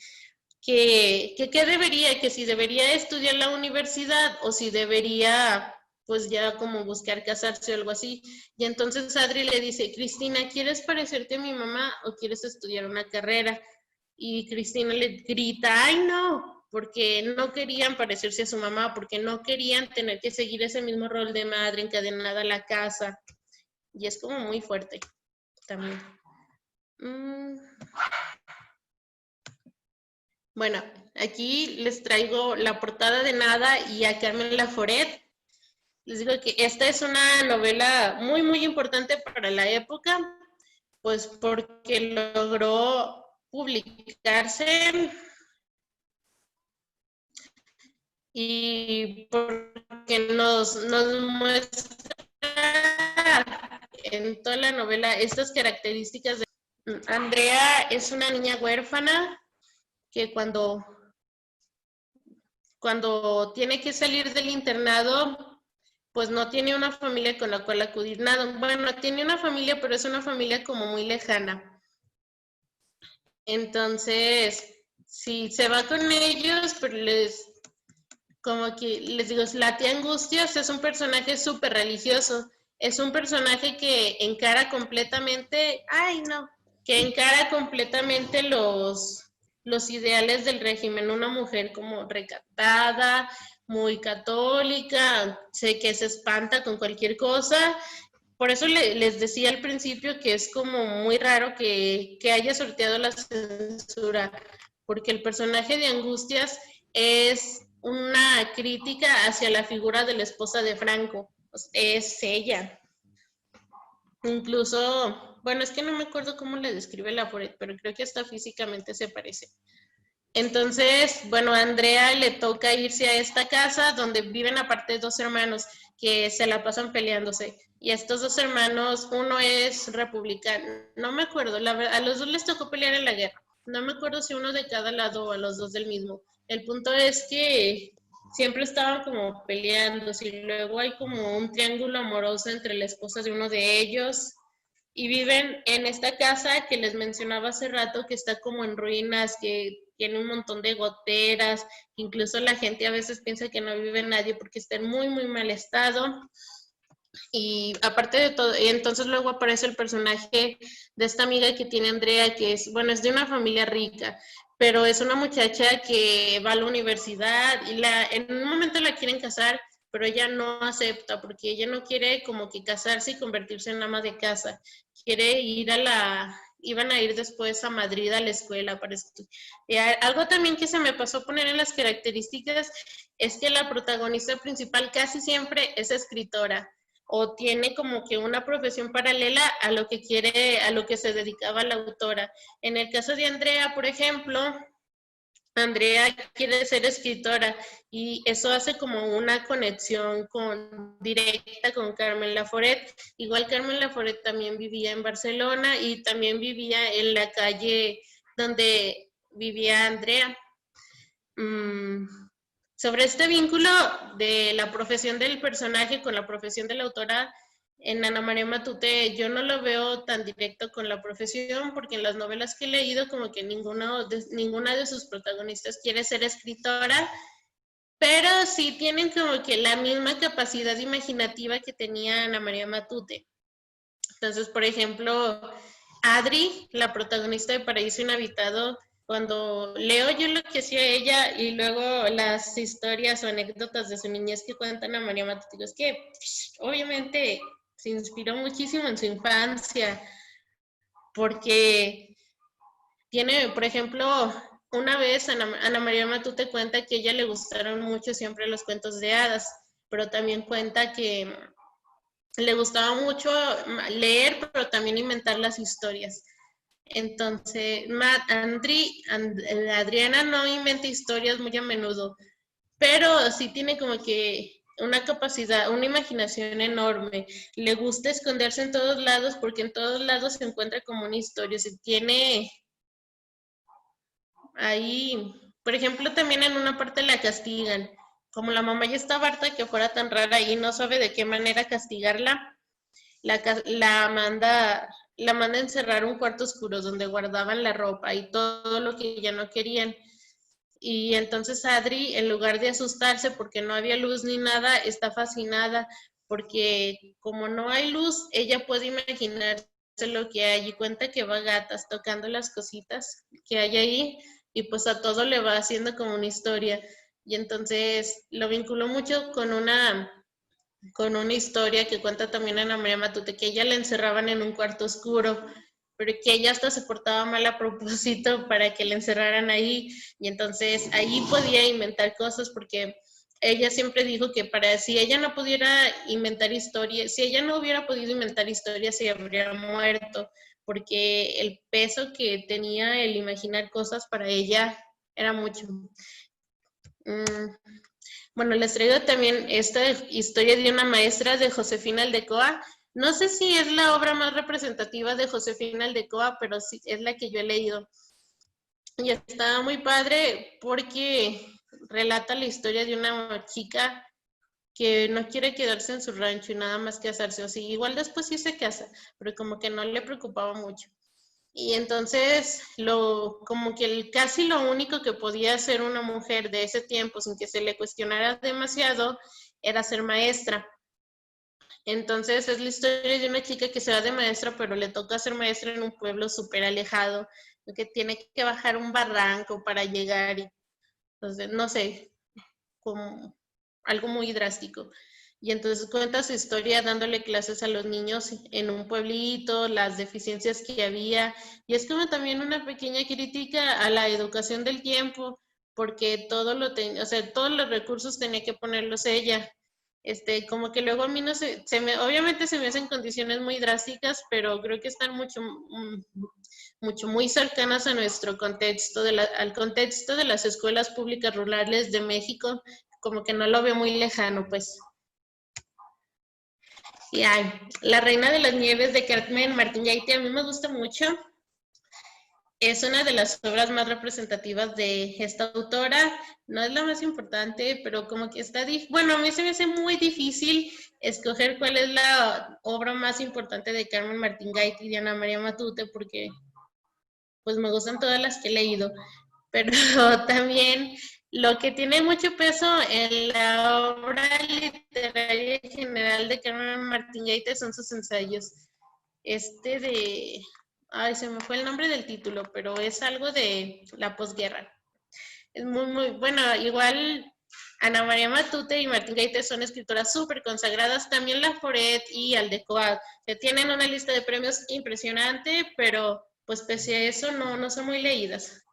que qué debería, que si debería estudiar la universidad o si debería pues ya como buscar casarse o algo así. Y entonces Adri le dice, Cristina, ¿quieres parecerte a mi mamá o quieres estudiar una carrera? Y Cristina le grita, ay no, porque no querían parecerse a su mamá, porque no querían tener que seguir ese mismo rol de madre encadenada a la casa. Y es como muy fuerte también. Bueno, aquí les traigo la portada de Nada y a Carmen Laforet. Les digo que esta es una novela muy, muy importante para la época, pues porque logró publicarse y porque nos muestra en toda la novela estas características de Andrea. Es una niña huérfana que cuando tiene que salir del internado, pues no tiene una familia con la cual acudir. Nada, bueno, tiene una familia, pero es una familia como muy lejana. Entonces, sí, se va con ellos, pero como que les digo, la tía Angustias es un personaje súper religioso, es un personaje que encara completamente, que encara completamente los ideales del régimen, una mujer como recatada, muy católica, sé que se espanta con cualquier cosa. Por eso les decía al principio que es como muy raro que haya sorteado la censura, porque el personaje de Angustias es una crítica hacia la figura de la esposa de Franco. Es ella. Incluso, bueno, es que no me acuerdo cómo le describe Laforet, pero creo que hasta físicamente se parece. Entonces, bueno, a Andrea le toca irse a esta casa donde viven aparte dos hermanos que se la pasan peleándose. Y estos dos hermanos, uno es republicano, no me acuerdo, la verdad, a los dos les tocó pelear en la guerra. No me acuerdo si uno de cada lado o a los dos del mismo. El punto es que siempre estaban como peleándose y luego hay como un triángulo amoroso entre la esposa de uno de ellos y viven en esta casa que les mencionaba hace rato, que está como en ruinas, que tiene un montón de goteras, incluso la gente a veces piensa que no vive nadie porque está en muy, muy mal estado. Y aparte de todo, entonces luego aparece el personaje de esta amiga que tiene Andrea, que es, bueno, es de una familia rica, pero es una muchacha que va a la universidad y en un momento la quieren casar, pero ella no acepta porque ella no quiere como que casarse y convertirse en ama de casa. Quiere ir iban a ir después a Madrid a la escuela para estudiar. Algo también que se me pasó a poner en las características es que la protagonista principal casi siempre es escritora o tiene como que una profesión paralela a lo que quiere, a lo que se dedicaba la autora. En el caso de Andrea, por ejemplo, Andrea quiere ser escritora y eso hace como una conexión directa con Carmen Laforet. Igual Carmen Laforet también vivía en Barcelona y también vivía en la calle donde vivía Andrea. Sobre este vínculo de la profesión del personaje con la profesión de la autora, en Ana María Matute yo no lo veo tan directo con la profesión, porque en las novelas que he leído como que ninguna de sus protagonistas quiere ser escritora, pero sí tienen como que la misma capacidad imaginativa que tenía Ana María Matute. Entonces, por ejemplo, Adri, la protagonista de Paraíso Inhabitado, cuando leo yo lo que hacía ella y luego las historias o anécdotas de su niñez que cuentan a María Matute, es que obviamente se inspiró muchísimo en su infancia, porque tiene, por ejemplo, una vez Ana María Matute cuenta que a ella le gustaron mucho siempre los cuentos de hadas, pero también cuenta que le gustaba mucho leer, pero también inventar las historias. Entonces, Adriana no inventa historias muy a menudo, pero sí tiene como que una capacidad, una imaginación enorme. Le gusta esconderse en todos lados porque en todos lados se encuentra como una historia. Se tiene ahí, por ejemplo, también en una parte la castigan. Como la mamá ya estaba harta que fuera tan rara y no sabe de qué manera castigarla, la manda a encerrar un cuarto oscuro donde guardaban la ropa y todo lo que ya no querían. Y entonces Adri, en lugar de asustarse porque no había luz ni nada, está fascinada porque como no hay luz, ella puede imaginarse lo que hay y cuenta que va gatas tocando las cositas que hay ahí y pues a todo le va haciendo como una historia. Y entonces lo vinculó mucho con una historia que cuenta también Ana María Matute, que ella la encerraban en un cuarto oscuro, pero que ella hasta se portaba mal a propósito para que la encerraran ahí, y entonces ahí podía inventar cosas porque ella siempre dijo que para si ella no pudiera inventar historias, si ella no hubiera podido inventar historias, se habría muerto, porque el peso que tenía el imaginar cosas para ella era mucho. Bueno, les traigo también esta historia de una maestra de Josefina Aldecoa. No sé si es la obra más representativa de Josefina Aldecoa, pero sí es la que yo he leído. Y está muy padre porque relata la historia de una chica que no quiere quedarse en su rancho y nada más casarse. O sea, igual después sí se casa, pero como que no le preocupaba mucho. Y entonces, como que casi lo único que podía hacer una mujer de ese tiempo sin que se le cuestionara demasiado era ser maestra. Entonces, es la historia de una chica que se va de maestra, pero le toca ser maestra en un pueblo súper alejado, que tiene que bajar un barranco para llegar. Entonces, no sé, como algo muy drástico. Y entonces cuenta su historia dándole clases a los niños en un pueblito, las deficiencias que había. Y es como también una pequeña crítica a la educación del tiempo, porque o sea, todos los recursos tenía que ponerlos ella. Como que luego a mí no obviamente se me hacen condiciones muy drásticas, pero creo que están mucho, muy cercanas a nuestro contexto, al contexto de las escuelas públicas rurales de México, como que no lo veo muy lejano, pues. Y hay La Reina de las Nieves de Carmen Martín Gaite, a mí me gusta mucho. Es una de las obras más representativas de esta autora. No es la más importante, pero como que bueno, a mí se me hace muy difícil escoger cuál es la obra más importante de Carmen Martín Gaite y de Ana María Matute, porque pues me gustan todas las que he leído, pero también lo que tiene mucho peso en la obra literaria general de Carmen Martín Gaite son sus ensayos. Ay, se me fue el nombre del título, pero es algo de la posguerra. Es muy, bueno, igual Ana María Matute y Martín Gaite son escritoras súper consagradas, también Laforet y Aldecoa, que tienen una lista de premios impresionante, pero pues pese a eso no son muy leídas.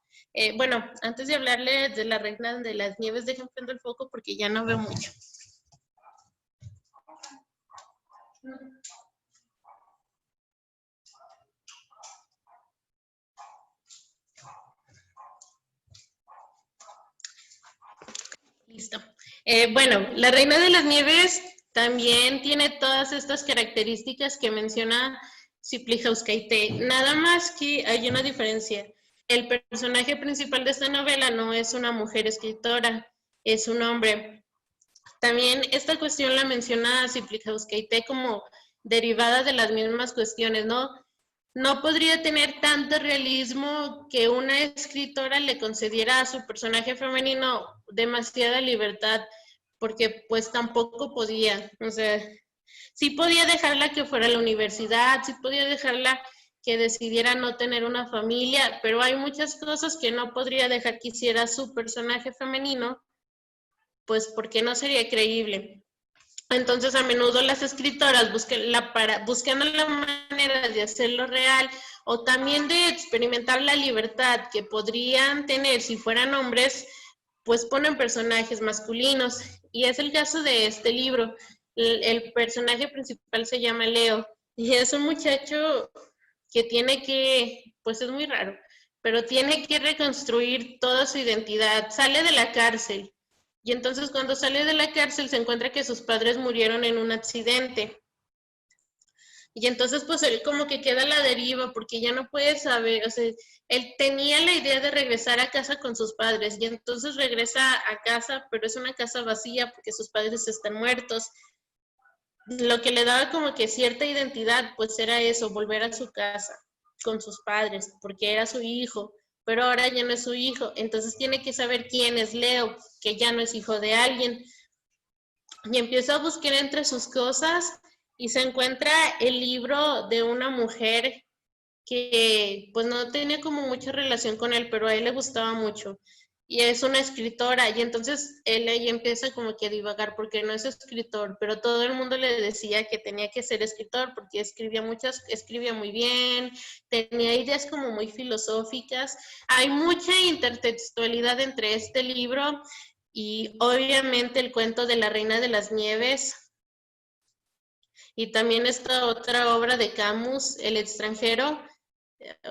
Bueno, antes de hablarle de La Reina de las Nieves, dejen prendo el foco porque ya no veo mucho. Listo. Bueno, la Reina de las Nieves también tiene todas estas características que menciona Ciplijauskaite. Nada más que hay una diferencia. El personaje principal de esta novela no es una mujer escritora, es un hombre. También esta cuestión la menciona Ciplijauskaite como derivada de las mismas cuestiones, ¿no? No podría tener tanto realismo que una escritora le concediera a su personaje femenino demasiada libertad, porque pues tampoco podía, o sea, sí podía dejarla que fuera a la universidad, sí podía dejarla que decidiera no tener una familia, pero hay muchas cosas que no podría dejar que hiciera su personaje femenino, pues porque no sería creíble. Entonces, a menudo las escritoras buscando la manera de hacerlo real o también de experimentar la libertad que podrían tener si fueran hombres, pues ponen personajes masculinos. Y es el caso de este libro. El personaje principal se llama Leo y es un muchacho que tiene que, pues es muy raro, pero tiene que reconstruir toda su identidad. Sale de la cárcel. Y entonces cuando sale de la cárcel se encuentra que sus padres murieron en un accidente. Y entonces pues él como que queda a la deriva porque ya no puede saber, o sea, él tenía la idea de regresar a casa con sus padres y entonces regresa a casa, pero es una casa vacía porque sus padres están muertos. Lo que le daba como que cierta identidad pues era eso, volver a su casa con sus padres, porque era su hijo, pero ahora ya no es su hijo, entonces tiene que saber quién es Leo, que ya no es hijo de alguien, y empieza a buscar entre sus cosas y se encuentra el libro de una mujer que pues no tenía como mucha relación con él, pero a él le gustaba mucho. Y es una escritora, y entonces él ahí empieza como que a divagar porque no es escritor, pero todo el mundo le decía que tenía que ser escritor porque escribía muy bien, tenía ideas como muy filosóficas. Hay mucha intertextualidad entre este libro y obviamente el cuento de la Reina de las Nieves, y también esta otra obra de Camus, El extranjero.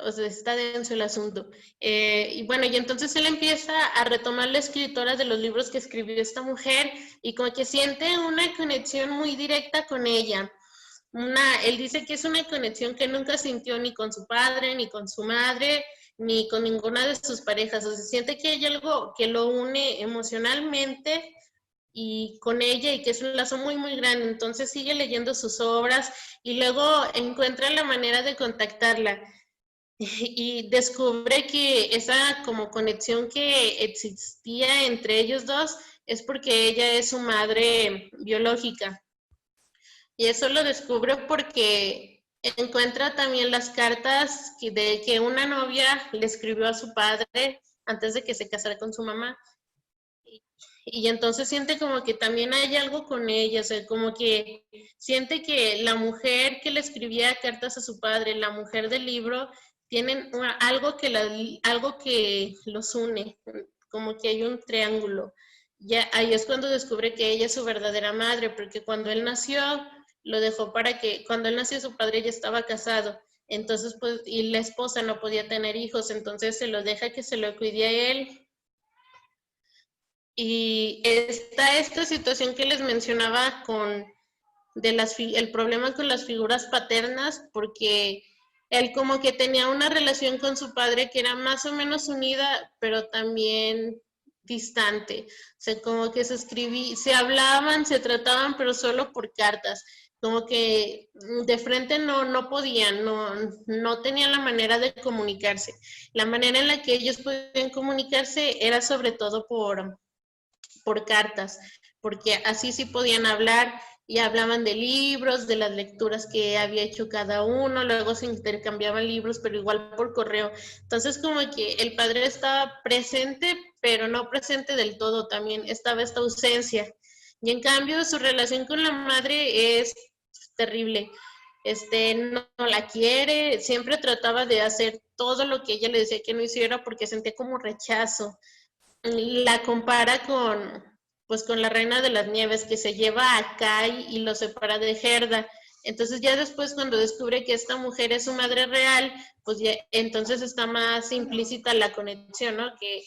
O sea, está denso el asunto. Y bueno, y entonces él empieza a retomar la escritora de los libros que escribió esta mujer y como que siente una conexión muy directa con ella. Él dice que es una conexión que nunca sintió ni con su padre, ni con su madre, ni con ninguna de sus parejas. O sea, siente que hay algo que lo une emocionalmente y con ella y que es un lazo muy, muy grande. Entonces sigue leyendo sus obras y luego encuentra la manera de contactarla y descubre que esa como conexión que existía entre ellos dos es porque ella es su madre biológica. Y eso lo descubre porque encuentra también las cartas de que una novia le escribió a su padre antes de que se casara con su mamá. Y entonces siente como que también hay algo con ella, o sea, como que siente que la mujer que le escribía cartas a su padre, la mujer del libro, tienen algo que los une, como que hay un triángulo. Ya ahí es cuando descubre que ella es su verdadera madre, porque cuando él nació, lo dejó cuando él nació su padre ya estaba casado, entonces pues, y la esposa no podía tener hijos, entonces se lo deja que se lo cuide a él. Y está esta situación que les mencionaba el problema con las figuras paternas, porque él como que tenía una relación con su padre que era más o menos unida, pero también distante. O sea, como que se hablaban, se trataban, pero solo por cartas. Como que de frente no podían, no tenían la manera de comunicarse. La manera en la que ellos podían comunicarse era sobre todo por cartas, porque así sí podían hablar y hablaban de libros, de las lecturas que había hecho cada uno, luego se intercambiaban libros, pero igual por correo. Entonces como que el padre estaba presente, pero no presente del todo, también estaba esta ausencia. Y en cambio su relación con la madre es terrible. No la quiere, siempre trataba de hacer todo lo que ella le decía que no hiciera porque sentía como rechazo. La compara pues con la Reina de las Nieves, que se lleva a Kai y lo separa de Gerda. Entonces ya después cuando descubre que esta mujer es su madre real, pues ya entonces está más implícita la conexión, ¿no? Que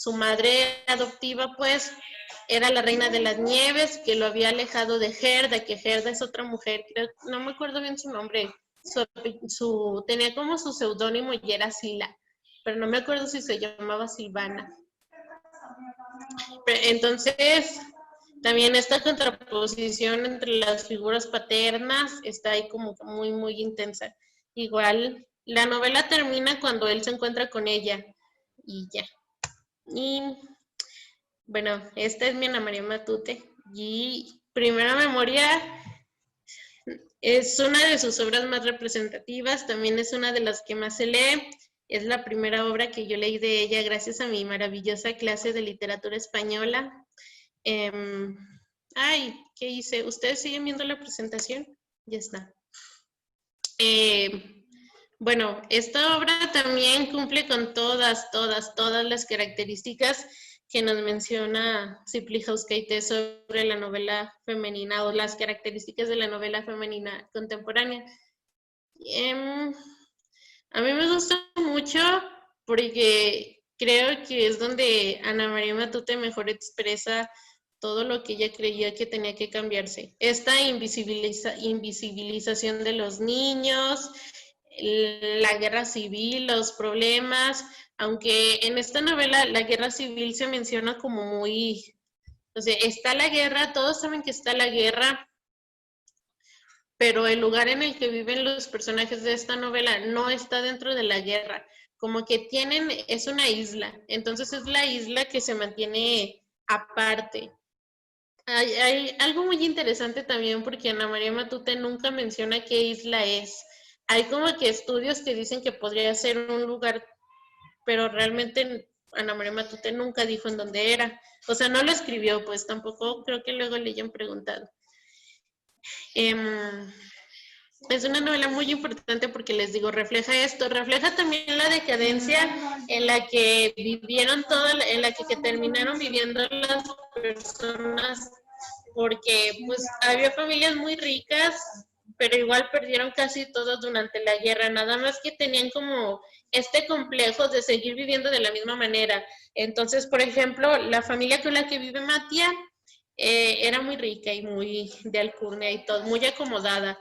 su madre adoptiva, pues, era la reina de las nieves, que lo había alejado de Gerda, que Gerda es otra mujer, creo, no me acuerdo bien su nombre, tenía como su seudónimo y era Sila, pero no me acuerdo si se llamaba Silvana. Entonces, también esta contraposición entre las figuras paternas está ahí como muy, muy intensa. Igual, la novela termina cuando él se encuentra con ella y ya. Y bueno, esta es mi Ana María Matute. Y Primera Memoria es una de sus obras más representativas, también es una de las que más se lee. Es la primera obra que yo leí de ella gracias a mi maravillosa clase de literatura española. ¿Qué hice? ¿Ustedes siguen viendo la presentación? Ya está. Bueno, esta obra también cumple con todas las características que nos menciona Cipli Hauskaites sobre la novela femenina o las características de la novela femenina contemporánea. A mí me gusta mucho porque creo que es donde Ana María Matute mejor expresa todo lo que ella creía que tenía que cambiarse. Esta invisibilización de los niños, la guerra civil, los problemas, aunque en esta novela la guerra civil se menciona como muy, o sea, está la guerra, todos saben que está la guerra, pero el lugar en el que viven los personajes de esta novela no está dentro de la guerra, como que es una isla, entonces es la isla que se mantiene aparte. Hay algo muy interesante también porque Ana María Matute nunca menciona qué isla es. Hay como que estudios que dicen que podría ser un lugar, pero realmente Ana María Matute nunca dijo en dónde era. O sea, no lo escribió, pues tampoco creo que luego le hayan preguntado. Es una novela muy importante porque les digo, refleja esto, refleja también la decadencia en la que vivieron en la que terminaron viviendo las personas, porque pues había familias muy ricas, pero igual perdieron casi todo durante la guerra, nada más que tenían como este complejo de seguir viviendo de la misma manera. Entonces, por ejemplo, la familia con la que vive Matia era muy rica y muy de alcurnia y todo, muy acomodada.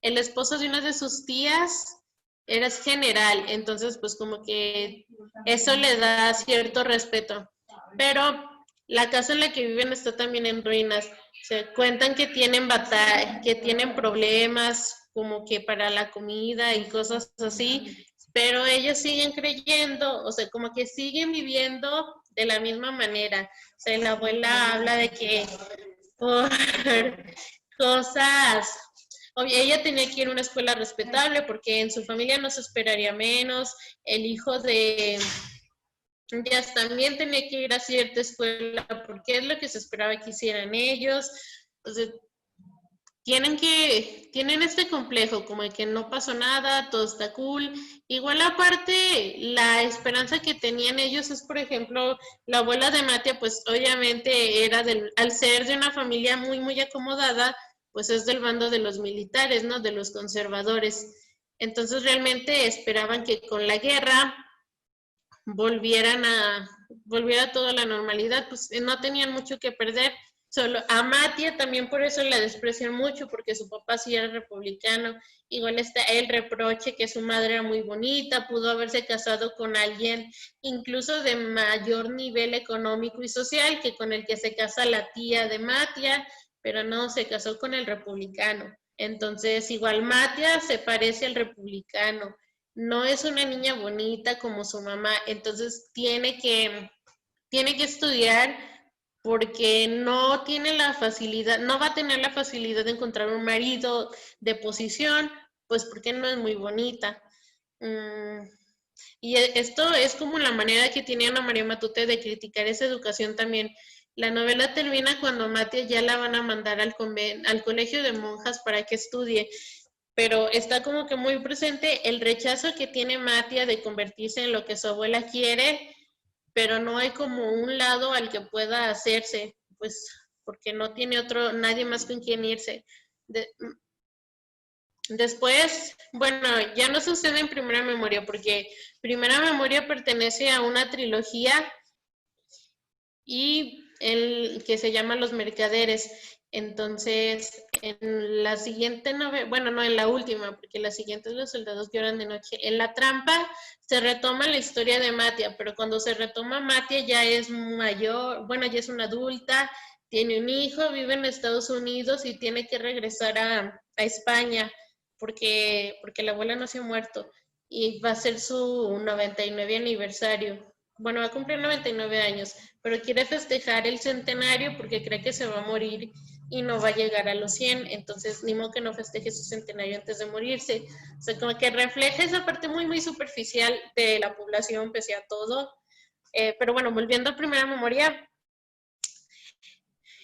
El esposo de una de sus tías era general, entonces pues como que eso le da cierto respeto. Pero la casa en la que viven está también en ruinas. Se cuentan que tienen que tienen problemas como que para la comida y cosas así, pero ellos siguen creyendo, o sea, como que siguen viviendo de la misma manera. O sea, la abuela habla de que por cosas. Ella tenía que ir a una escuela respetable porque en su familia no se esperaría menos. El hijo de ellas también tenía que ir a cierta escuela porque es lo que se esperaba que hicieran ellos. Entonces, tienen este complejo como de que no pasó nada, todo está cool. Igual aparte, la esperanza que tenían ellos es, por ejemplo, la abuela de Matia, pues obviamente era al ser de una familia muy, muy acomodada, pues es del bando de los militares, ¿no? De los conservadores. Entonces realmente esperaban que con la guerra volviera toda la normalidad, pues no tenían mucho que perder. Solo a Matia también por eso la desprecian mucho, porque su papá sí era republicano. Igual está el reproche que su madre era muy bonita, pudo haberse casado con alguien incluso de mayor nivel económico y social que con el que se casa la tía de Matia, pero no, se casó con el republicano. Entonces, igual Matia se parece al republicano, no es una niña bonita como su mamá, entonces tiene que estudiar porque no tiene la facilidad, no va a tener la facilidad de encontrar un marido de posición, pues porque no es muy bonita. Y esto es como la manera que tiene Ana María Matute de criticar esa educación también. La novela termina cuando Matia ya la van a mandar al colegio de monjas para que estudie, pero está como que muy presente el rechazo que tiene Matia de convertirse en lo que su abuela quiere, pero no hay como un lado al que pueda hacerse, pues porque no tiene nadie más con quien irse. Después, bueno, ya no sucede en Primera Memoria, porque Primera Memoria pertenece a una trilogía y el que se llama Los Mercaderes. Entonces, en la siguiente novela, bueno, no en la última, porque la siguiente es Los Soldados que Lloran de Noche. En La Trampa se retoma la historia de Matia, pero cuando se retoma Matia ya es mayor, bueno, ya es una adulta, tiene un hijo, vive en Estados Unidos y tiene que regresar a España porque la abuela no se ha muerto y va a ser su 99 aniversario. Bueno, va a cumplir 99 años, pero quiere festejar el centenario porque cree que se va a morir y no va a llegar a los 100, entonces ni modo que no festeje su centenario antes de morirse. O sea, como que refleja esa parte muy, muy superficial de la población pese a todo. Pero bueno, volviendo a Primera Memoria,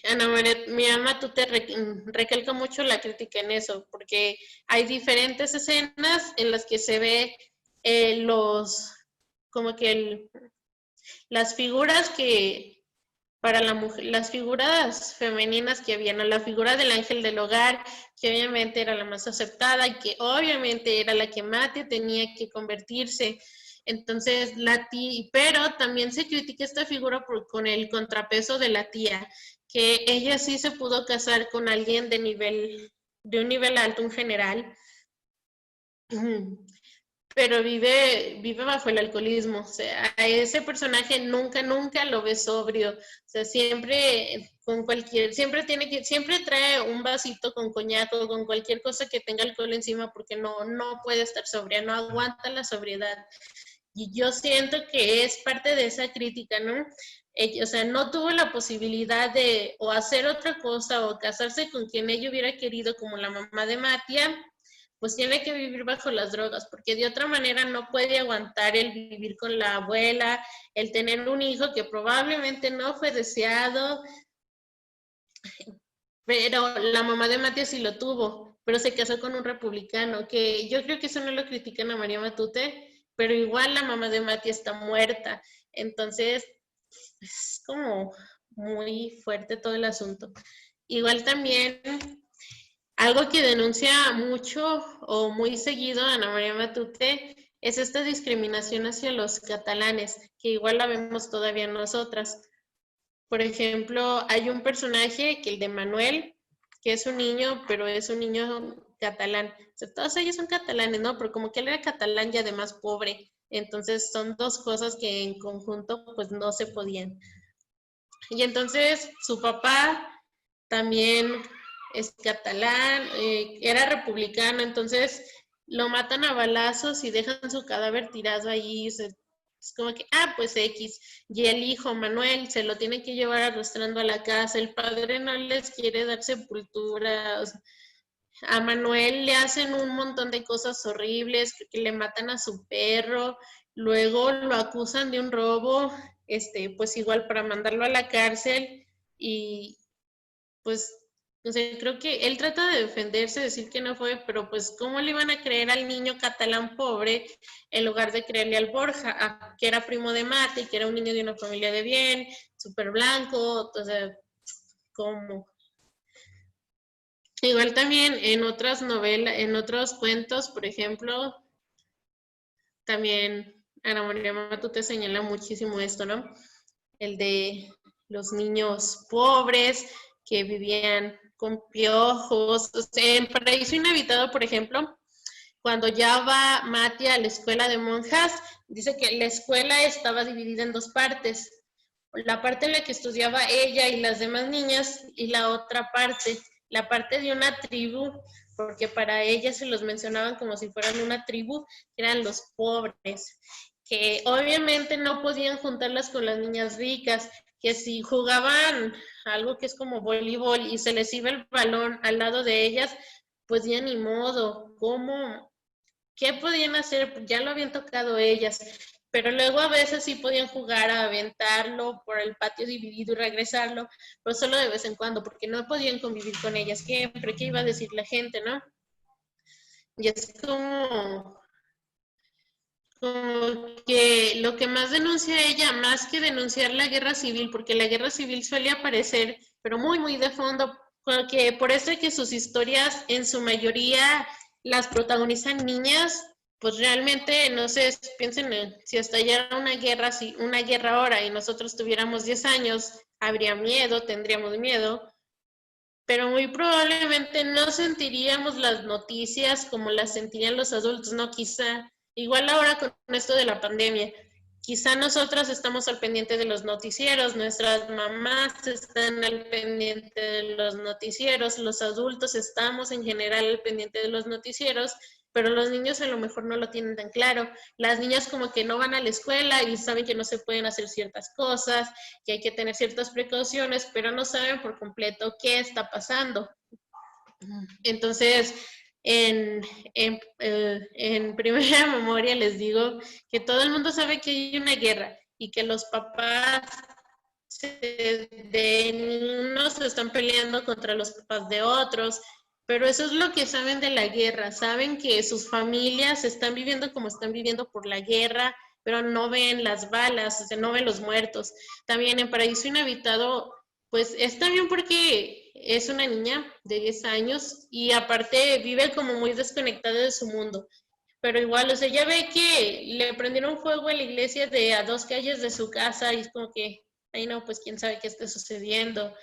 Ana María, mi alma, tú te recalca mucho la crítica en eso, porque hay diferentes escenas en las que se ve como que las figuras que para la mujer, las figuras femeninas que había, ¿no? La figura del ángel del hogar, que obviamente era la más aceptada y que obviamente era la que Matia tenía que convertirse. Entonces, pero también se critica esta figura con el contrapeso de la tía, que ella sí se pudo casar con alguien de un nivel alto, un general, pero vive bajo el alcoholismo. O sea, a ese personaje nunca, nunca lo ve sobrio. O sea, siempre siempre trae un vasito con coñac o con cualquier cosa que tenga alcohol encima porque no puede estar sobria, no aguanta la sobriedad. Y yo siento que es parte de esa crítica, ¿no? O sea, no tuvo la posibilidad de o hacer otra cosa o casarse con quien ella hubiera querido, como la mamá de Matia, pues tiene que vivir bajo las drogas, porque de otra manera no puede aguantar el vivir con la abuela, el tener un hijo que probablemente no fue deseado, pero la mamá de Matías sí lo tuvo, pero se casó con un republicano, que yo creo que eso no lo critican a María Matute, pero igual la mamá de Matías está muerta, entonces es como muy fuerte todo el asunto. Igual también algo que denuncia mucho o muy seguido Ana María Matute es esta discriminación hacia los catalanes, que igual la vemos todavía nosotras. Por ejemplo, hay un personaje, que el de Manuel, que es un niño, pero es un niño catalán. O sea, todos ellos son catalanes, ¿no? Pero como que él era catalán y además pobre. Entonces son dos cosas que en conjunto pues no se podían. Y entonces su papá también es catalán, era republicano, entonces lo matan a balazos y dejan su cadáver tirado ahí. Es como que, pues X. Y el hijo, Manuel, se lo tiene que llevar arrastrando a la casa. El padre no les quiere dar sepultura. O sea, a Manuel le hacen un montón de cosas horribles, que le matan a su perro, luego lo acusan de un robo, pues igual para mandarlo a la cárcel y pues, o sea, creo que él trata de defenderse, decir que no fue, pero pues, ¿cómo le iban a creer al niño catalán pobre en lugar de creerle al Borja, que era primo de Mate, que era un niño de una familia de bien, súper blanco? O sea, ¿cómo? Igual también en otras novelas, en otros cuentos, por ejemplo, también Ana María Matute señala muchísimo esto, ¿no? El de los niños pobres que vivían con piojos. O sea, en Paraíso Inhabitado, por ejemplo, cuando ya va Matia a la escuela de monjas, dice que la escuela estaba dividida en dos partes. La parte en la que estudiaba ella y las demás niñas y la otra parte, la parte de una tribu, porque para ella se los mencionaban como si fueran una tribu, eran los pobres, que obviamente no podían juntarlas con las niñas ricas, que si jugaban algo que es como voleibol y se les iba el balón al lado de ellas, pues ya ni modo, ¿cómo? ¿Qué podían hacer? Ya lo habían tocado ellas, pero luego a veces sí podían jugar a aventarlo por el patio dividido y regresarlo, pero solo de vez en cuando, porque no podían convivir con ellas siempre. ¿Qué iba a decir la gente, no? Y es como que lo que más denuncia ella, más que denunciar la guerra civil, porque la guerra civil suele aparecer, pero muy, muy de fondo, porque por eso es que sus historias en su mayoría las protagonizan niñas, pues realmente, no sé, piensen si estallara una guerra ahora y nosotros tuviéramos 10 años, habría miedo, tendríamos miedo, pero muy probablemente no sentiríamos las noticias como las sentirían los adultos, ¿no? Quizá, igual ahora con esto de la pandemia, quizá nosotras estamos al pendiente de los noticieros, nuestras mamás están al pendiente de los noticieros, los adultos estamos en general al pendiente de los noticieros, pero los niños a lo mejor no lo tienen tan claro. Las niñas como que no van a la escuela y saben que no se pueden hacer ciertas cosas, que hay que tener ciertas precauciones, pero no saben por completo qué está pasando. Entonces, en primera memoria les digo que todo el mundo sabe que hay una guerra y que los papás de unos se están peleando contra los papás de otros, pero eso es lo que saben de la guerra, saben que sus familias están viviendo como están viviendo por la guerra, pero no ven las balas, o sea, no ven los muertos. También en Paraíso Inhabitado, pues está bien porque es una niña de 10 años y aparte vive como muy desconectada de su mundo. Pero igual, o sea, ya ve que le prendieron fuego a la iglesia de a 2 calles de su casa y es como que, ay no, pues quién sabe qué está sucediendo.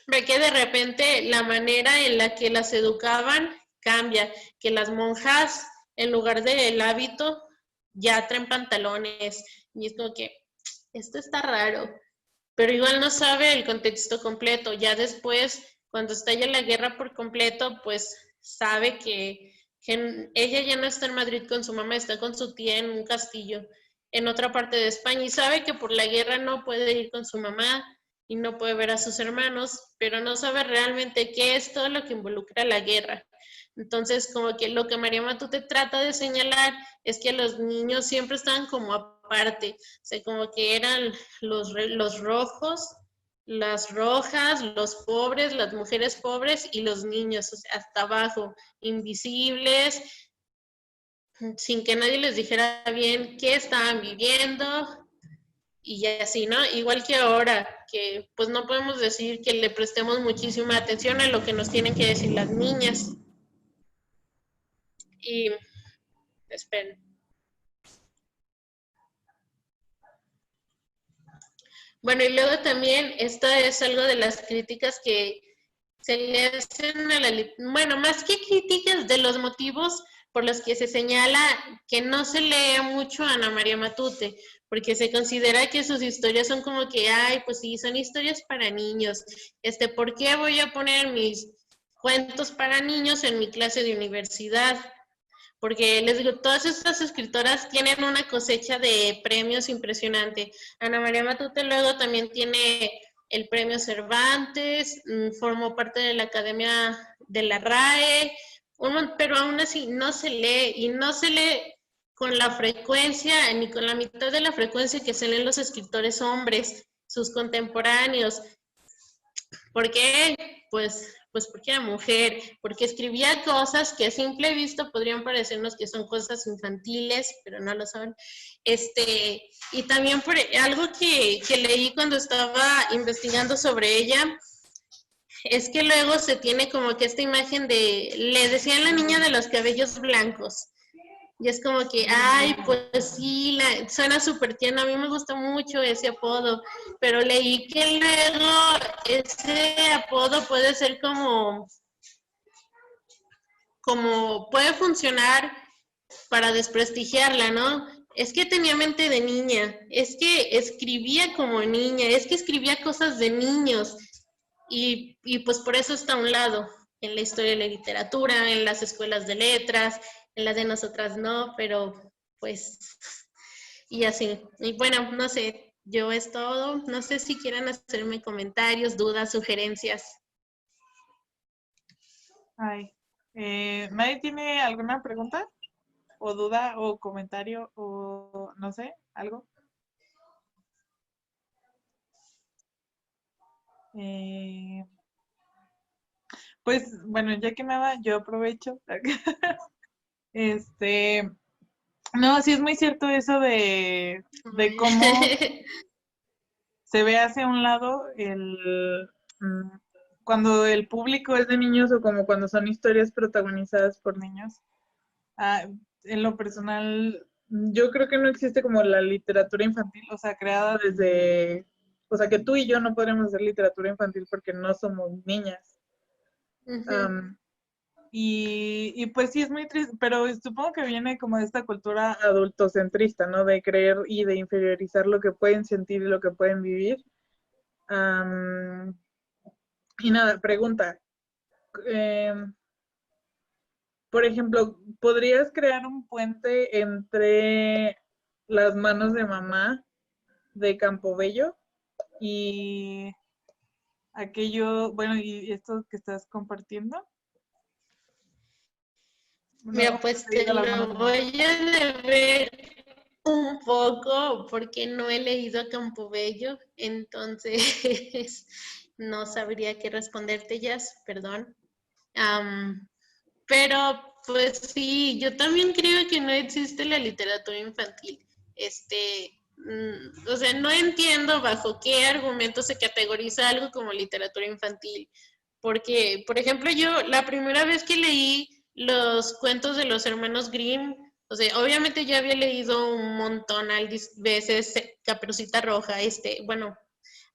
Ve que de repente la manera en la que las educaban cambia, que las monjas en lugar del hábito ya traen pantalones y es como que esto está raro, pero igual no sabe el contexto completo. Ya después, cuando estalla la guerra por completo, pues sabe que ella ya no está en Madrid con su mamá, está con su tía en un castillo en otra parte de España y sabe que por la guerra no puede ir con su mamá y no puede ver a sus hermanos, pero no sabe realmente qué es todo lo que involucra la guerra. Entonces, como que lo que María Matute trata de señalar es que los niños siempre estaban como aparte, o sea, como que eran los rojos, las rojas, los pobres, las mujeres pobres y los niños, o sea, hasta abajo, invisibles, sin que nadie les dijera bien qué estaban viviendo y así, ¿no? Igual que ahora, que pues no podemos decir que le prestemos muchísima atención a lo que nos tienen que decir las niñas. Y, esperen. Bueno, y luego también, esto es algo de las críticas que se le hacen a la... Bueno, más que críticas de los motivos por los que se señala que no se lee mucho a Ana María Matute, porque se considera que sus historias son como que, ay, pues sí, son historias para niños. ¿Por qué voy a poner mis cuentos para niños en mi clase de universidad? Porque les digo, todas estas escritoras tienen una cosecha de premios impresionante. Ana María Matute luego también tiene el premio Cervantes, formó parte de la Academia de la RAE, pero aún así no se lee y no se lee con la frecuencia, ni con la mitad de la frecuencia que se leen los escritores hombres, sus contemporáneos. ¿Por qué? Pues porque era mujer, porque escribía cosas que a simple vista podrían parecernos que son cosas infantiles, pero no lo son. Y también por algo que leí cuando estaba investigando sobre ella, es que luego se tiene como que esta imagen le decían la niña de los cabellos blancos. Y es como que, ay, pues sí, suena súper tierno, a mí me gusta mucho ese apodo, pero leí que luego ese apodo puede ser como puede funcionar para desprestigiarla, ¿no? Es que tenía mente de niña, es que escribía como niña, es que escribía cosas de niños, y pues por eso está a un lado en la historia de la literatura, en las escuelas de letras, en las de nosotras no, pero pues, y así. Y bueno, no sé, yo es todo. No sé si quieran hacerme comentarios, dudas, sugerencias. Ay, ¿nadie tiene alguna pregunta? ¿O duda? ¿O comentario? ¿O no sé? ¿Algo? Pues bueno, ya que nada, yo aprovecho. Este, no, sí es muy cierto eso de cómo se ve hacia un lado cuando el público es de niños o como cuando son historias protagonizadas por niños. Ah, en lo personal, yo creo que no existe como la literatura infantil, o sea, creada desde, o sea, que tú y yo no podremos hacer literatura infantil porque no somos niñas. Ujú. Y pues sí, es muy triste, pero supongo que viene como de esta cultura adultocentrista, ¿no? De creer y de inferiorizar lo que pueden sentir y lo que pueden vivir. Am, y nada, pregunta. em, por ejemplo, ¿podrías crear un puente entre Las manos de mamá de Campobello y aquello, bueno, y esto que estás compartiendo? Mira, No, pues he leído te Las manos lo de mamá. voy a deber un poco porque no he leído a Campobello, entonces no sabría qué responderte, Jazz, perdón. Am, pero pues sí, yo también creo que no existe la literatura infantil. O sea, no entiendo bajo qué argumento se categoriza algo como literatura infantil. Porque, por ejemplo, yo la primera vez que leí los cuentos de los hermanos Grimm, o sea, obviamente ya había leído un montón veces Caperucita Roja, bueno,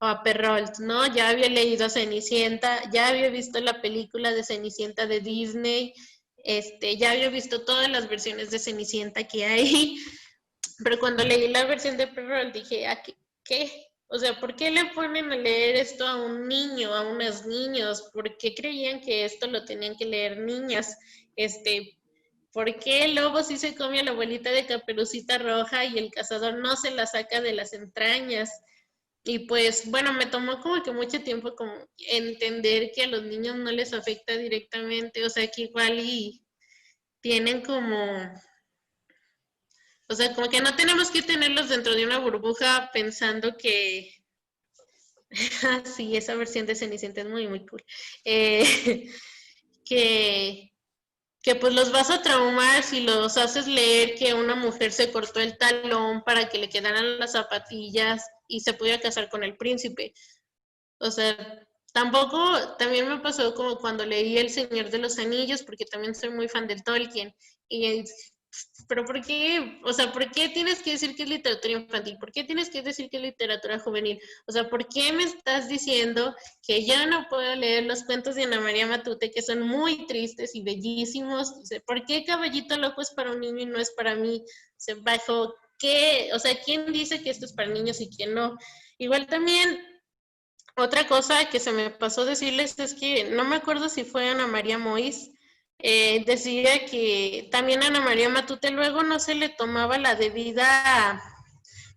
a Perrault, ¿no? Ya había leído a Cenicienta, ya había visto la película de Cenicienta de Disney, ya había visto todas las versiones de Cenicienta que hay, pero cuando leí la versión de Perrault dije, ¿a qué? O sea, ¿por qué le ponen a leer esto a un niño, a unos niños? ¿Por qué creían que esto lo tenían que leer niñas? ¿Por qué el lobo sí se come a la abuelita de Caperucita Roja y el cazador no se la saca de las entrañas? Y pues, bueno, me tomó como que mucho tiempo como entender que a los niños no les afecta directamente, o sea, que igual y tienen como, o sea, como que no tenemos que tenerlos dentro de una burbuja pensando que, sí, esa versión de Cenicienta es muy, muy cool, eh, que, que pues los vas a traumar si los haces leer que una mujer se cortó el talón para que le quedaran las zapatillas y se pudiera casar con el príncipe. O sea, tampoco, también me pasó como cuando leí El Señor de los Anillos, porque también soy muy fan del Tolkien. Y, pero ¿por qué? O sea, ¿por qué tienes que decir que es literatura infantil? ¿Por qué tienes que decir que es literatura juvenil? O sea, ¿por qué me estás diciendo que yo no puedo leer los cuentos de Ana María Matute, que son muy tristes y bellísimos? O sea, ¿por qué Caballito Loco es para un niño y no es para mí? O sea, bajo qué, o sea, ¿quién dice que esto es para niños y quién no? Igual también otra cosa que se me pasó decirles es que no me acuerdo si fue Ana María Mois, decía que también a Ana María Matute luego no se le tomaba la debida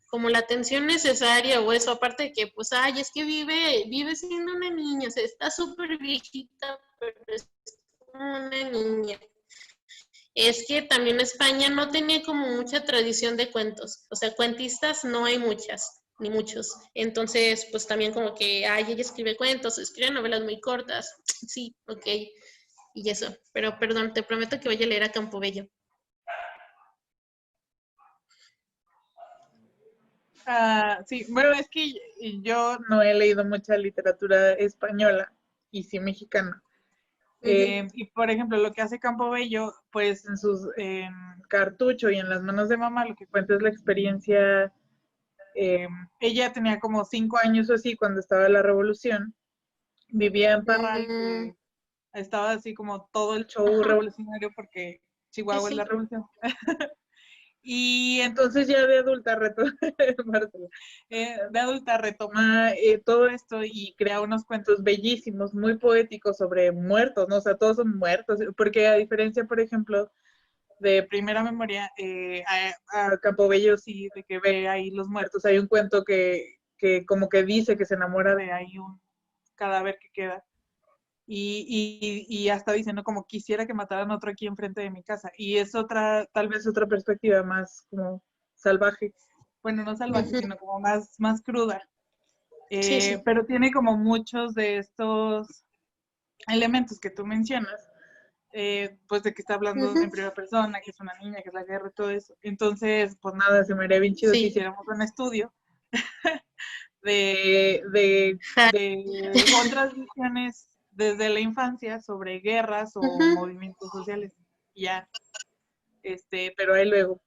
como la atención necesaria o eso, aparte de que pues, ay, es que vive siendo una niña, o sea, está súper viejita, pero es una niña. Es que también España no tenía como mucha tradición de cuentos, o sea, cuentistas no hay muchas, ni muchos. Entonces, pues también como que, ay, ella escribe cuentos, escribe novelas muy cortas, sí, ok, y eso. Pero perdón, te prometo que voy a leer a Campobello. Sí, bueno, es que yo no he leído mucha literatura española y sí mexicana. Ujú. Y por ejemplo, lo que hace Campobello, pues en sus Cartucho y en Las manos de mamá, lo que cuenta es la experiencia. Ella tenía como 5 años o así cuando estaba la revolución, vivía en Parral, Mm, que estaba así como todo el show ajá, revolucionario porque sí, Chihuahua es la sí. revolución. Y entonces ya de adulta de adulta retoma todo esto y crea unos cuentos bellísimos, muy poéticos sobre muertos, ¿no? O sea, todos son muertos, porque a diferencia, por ejemplo, de Primera Memoria, a Campobello sí, de que ve ahí los muertos. Hay un cuento que como que dice que se enamora de ahí un cadáver que queda. Y hasta dice, ¿no? Como quisiera que mataran otro aquí enfrente de mi casa. Y es otra, tal vez otra perspectiva más como salvaje. Bueno, no salvaje, Ujú. sino como más cruda. Sí, sí. Pero tiene como muchos de estos elementos que tú mencionas, pues de que está hablando en Ujú. primera persona, que es una niña, que es la guerra y todo eso. Entonces, pues nada, se me haría bien chido que Sí. hiciéramos un estudio de, de, Ja. de otras visiones desde la infancia sobre guerras o Ujú. movimientos sociales. Y ya, pero ahí luego.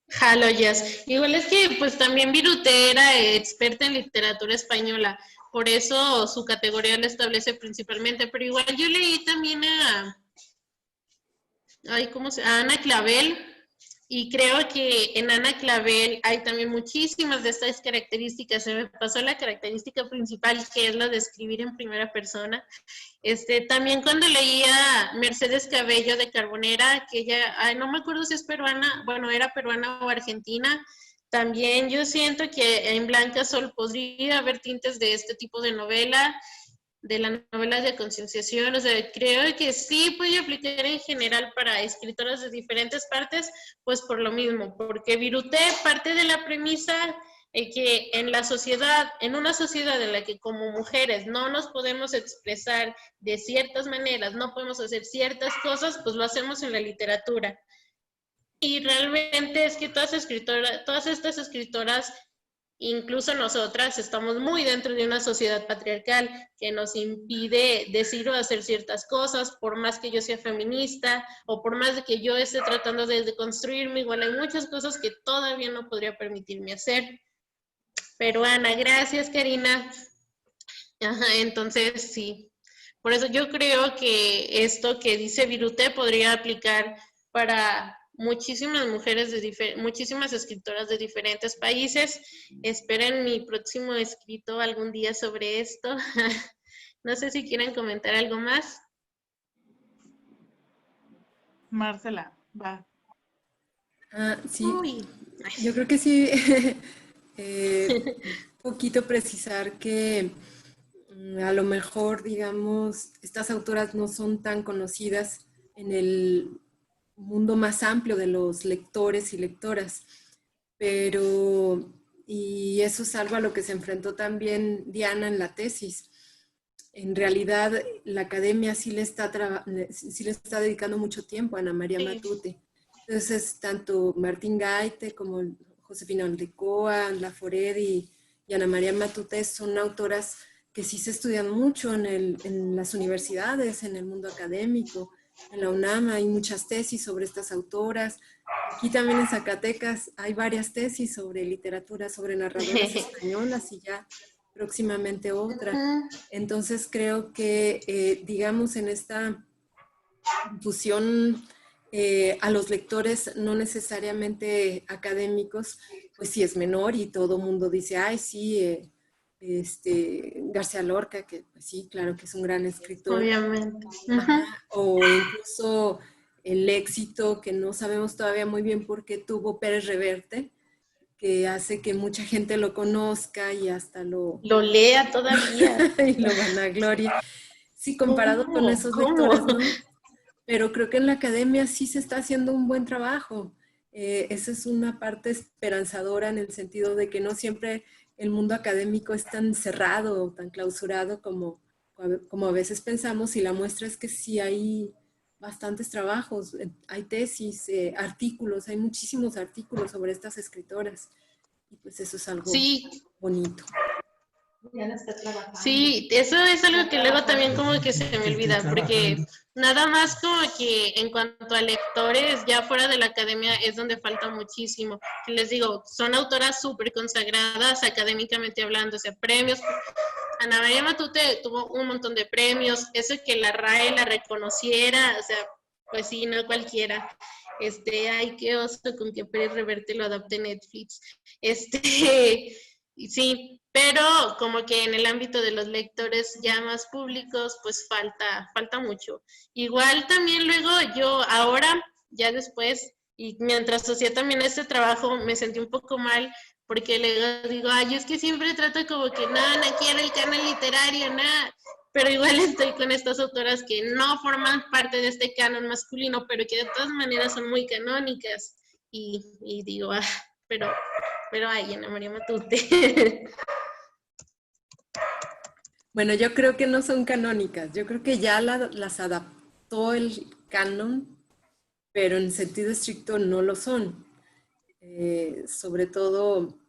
Jaloyas. Igual es que pues también Viruté era experta en literatura española, por eso su categoría la establece principalmente, pero igual yo leí también a Ana Clavel, y creo que en Ana Clavel hay también muchísimas de estas características. Se me pasó la característica principal, que es la de escribir en primera persona. También cuando leía Mercedes Cabello de Carbonera, que ella, no me acuerdo si es peruana, bueno, era peruana o argentina, también yo siento que en Blanca Sol podría haber tintes de este tipo de novela, de la novela de concienciación. O sea, creo que sí puede aplicar en general para escritoras de diferentes partes, pues por lo mismo, porque Viruté parte de la premisa que en la sociedad, en una sociedad en la que como mujeres no nos podemos expresar de ciertas maneras, no podemos hacer ciertas cosas, pues lo hacemos en la literatura. Y realmente es que todas estas escritoras, incluso nosotras, estamos muy dentro de una sociedad patriarcal que nos impide decir o hacer ciertas cosas, por más que yo sea feminista o por más de que yo esté tratando de construirme, igual hay muchas cosas que todavía no podría permitirme hacer. Pero Ana, gracias Karina. Ajá, entonces sí. Por eso yo creo que esto que dice Viruté podría aplicar para muchísimas mujeres, muchísimas escritoras de diferentes países. Esperen mi próximo escrito algún día sobre esto. No sé si quieren comentar algo más. Marcela, va. Sí, Uy. yo creo que sí, un poquito precisar que a lo mejor, digamos, estas autoras no son tan conocidas en el mundo más amplio de los lectores y lectoras, pero, y eso es algo a lo que se enfrentó también Diana en la tesis. En realidad, la academia sí le está dedicando mucho tiempo a Ana María Matute. Entonces, tanto Martín Gaite como Josefina Ondicoa, Laforet y Ana María Matute son autoras que sí se estudian mucho en las universidades, en el mundo académico. En la UNAM hay muchas tesis sobre estas autoras. Aquí también en Zacatecas hay varias tesis sobre literatura, sobre narradoras españolas y ya próximamente otra. Entonces creo que, digamos, en esta difusión a los lectores no necesariamente académicos, pues sí es menor y todo mundo dice, ay, sí, García Lorca, que pues sí, claro que es un gran escritor. Obviamente. Ajá, o incluso el éxito que no sabemos todavía muy bien por qué tuvo Pérez Reverte, que hace que mucha gente lo conozca y hasta lo lea todavía. y lo vanagloria. Sí, comparado con esos lectores, ¿no? Pero creo que en la academia sí se está haciendo un buen trabajo. Esa es una parte esperanzadora en el sentido de que no siempre el mundo académico es tan cerrado o tan clausurado como a veces pensamos, y la muestra es que sí hay bastantes trabajos, hay tesis, artículos, hay muchísimos artículos sobre estas escritoras, y pues eso es algo Sí, bonito. sí, eso es algo que luego también como que se me olvida, porque nada más como que en cuanto a lectores, ya fuera de la academia es donde falta muchísimo. Que les digo, son autoras súper consagradas académicamente hablando, o sea, premios. Ana María Matute tuvo un montón de premios, eso que la RAE la reconociera, o sea, pues sí, no cualquiera. Ay, qué oso con que Pérez Reverte lo adapte Netflix. Y sí, pero como que en el ámbito de los lectores ya más públicos, pues falta mucho. Igual también luego yo ahora, ya después, y mientras hacía también este trabajo, me sentí un poco mal porque le digo, ay, es que siempre trato como que no quiero el canon literario, nada. Pero igual estoy con estas autoras que no forman parte de este canon masculino, pero que de todas maneras son muy canónicas. Y digo, pero ay, Ana María Matute. Bueno, yo creo que no son canónicas, yo creo que ya las adaptó el canon, pero en sentido estricto no lo son. Sobre todo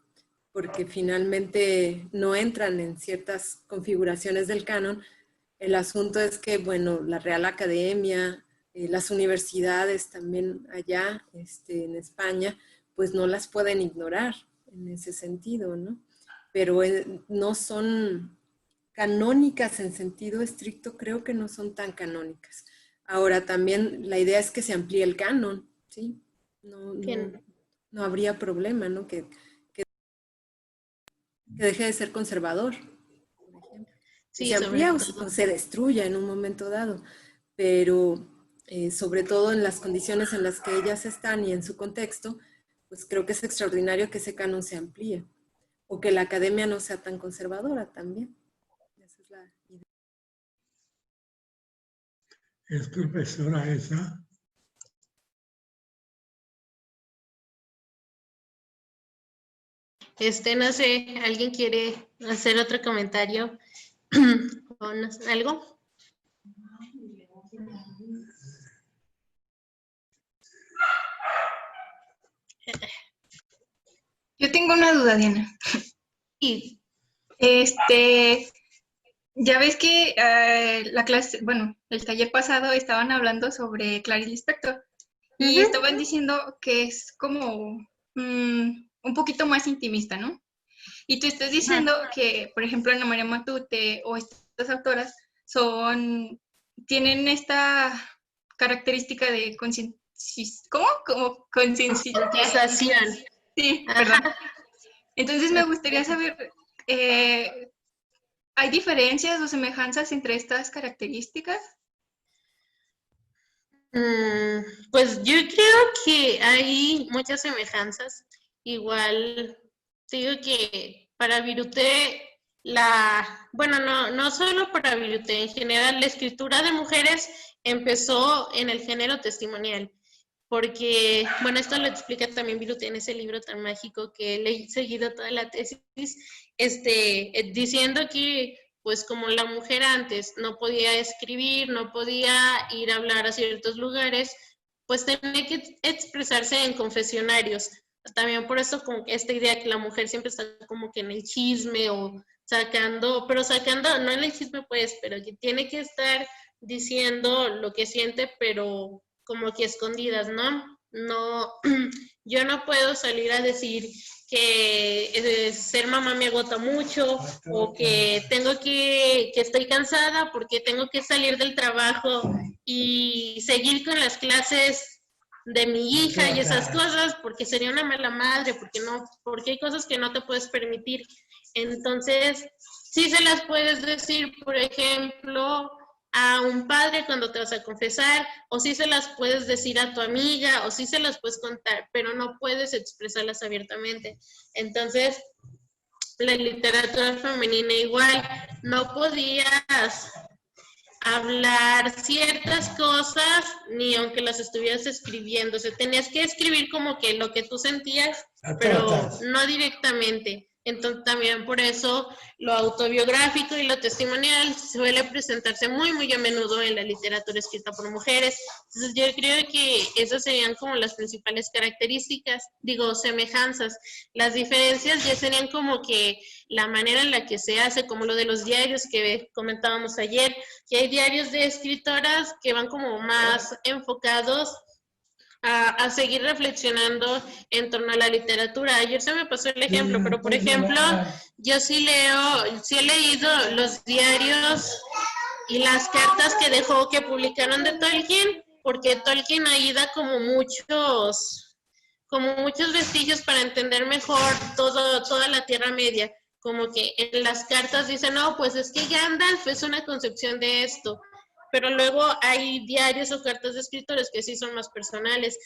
porque finalmente no entran en ciertas configuraciones del canon. El asunto es que, bueno, la Real Academia, las universidades también allá en España, pues no las pueden ignorar en ese sentido, ¿no? Pero no son canónicas en sentido estricto, creo que no son tan canónicas. Ahora también la idea es que se amplíe el canon, ¿sí? No habría problema, ¿no? Que deje de ser conservador, por ejemplo. Que Sí, se sobre amplía todo. o se destruya en un momento dado, pero sobre todo en las condiciones en las que ellas están y en su contexto, pues creo que es extraordinario que ese canon se amplíe o que la academia no sea tan conservadora también. Esa es la idea. ¿Es profesora esa? No sé, ¿alguien quiere hacer otro comentario o no sé, algo? Yo tengo una duda, Diana. Y ya ves que la clase, bueno, el taller pasado estaban hablando sobre Clarice Lispector y estaban diciendo que es como un poquito más intimista, ¿no? Y tú estás diciendo que, por ejemplo, Ana María Matute o estas autoras tienen esta característica de ¿cómo? Como Concientización. Sí, Ajá. perdón. Entonces me gustaría saber, ¿hay diferencias o semejanzas entre estas características? Pues yo creo que hay muchas semejanzas. Igual, te digo que para Viruté, bueno, no solo para Viruté, en general, la escritura de mujeres empezó en el género testimonial. Porque, bueno, esto lo explica también Viruté en ese libro tan mágico que he seguido toda la tesis, diciendo que, pues como la mujer antes no podía escribir, no podía ir a hablar a ciertos lugares, pues tenía que expresarse en confesionarios. También por eso como esta idea que la mujer siempre está como que en el chisme o sacando, no en el chisme pues, pero que tiene que estar diciendo lo que siente, pero como que escondidas, ¿no? No, yo no puedo salir a decir que ser mamá me agota mucho o que que estoy cansada porque tengo que salir del trabajo y seguir con las clases de mi hija y esas cosas porque sería una mala madre, porque hay cosas que no te puedes permitir. Entonces, sí se las puedes decir, por ejemplo, a un padre cuando te vas a confesar, o sí se las puedes decir a tu amiga, o sí se las puedes contar, pero no puedes expresarlas abiertamente. Entonces, la literatura femenina igual, no podías hablar ciertas cosas ni aunque las estuvieras escribiendo, o sea, tenías que escribir como que lo que tú sentías, pero no directamente. Entonces también por eso lo autobiográfico y lo testimonial suele presentarse muy a menudo en la literatura escrita por mujeres. Entonces yo creo que esas serían como las principales características, semejanzas. Las diferencias ya serían como que la manera en la que se hace, como lo de los diarios que comentábamos ayer, que hay diarios de escritoras que van como más enfocados a seguir reflexionando en torno a la literatura. Ayer se me pasó el ejemplo, pero por ejemplo, yo sí he leído los diarios y las cartas que dejó, que publicaron de Tolkien, porque Tolkien ahí da como muchos vestigios para entender mejor toda la Tierra Media. Como que en las cartas dicen, no, pues es que Gandalf es una concepción de esto, pero luego hay diarios o cartas de escritores que sí son más personales,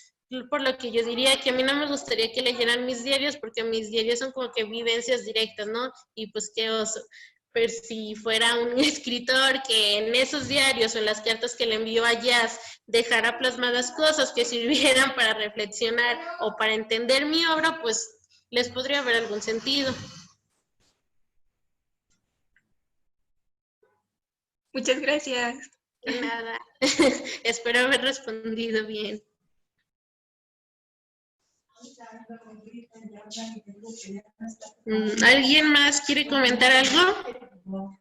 por lo que yo diría que a mí no me gustaría que leyeran mis diarios, porque mis diarios son como que vivencias directas, ¿no? Y pues qué oso. Pero si fuera un escritor que en esos diarios o en las cartas que le envió a Jazz dejara plasmadas cosas que sirvieran para reflexionar o para entender mi obra, pues les podría haber algún sentido. Muchas gracias. De nada. Espero haber respondido bien. ¿Alguien más quiere comentar algo? ¿No?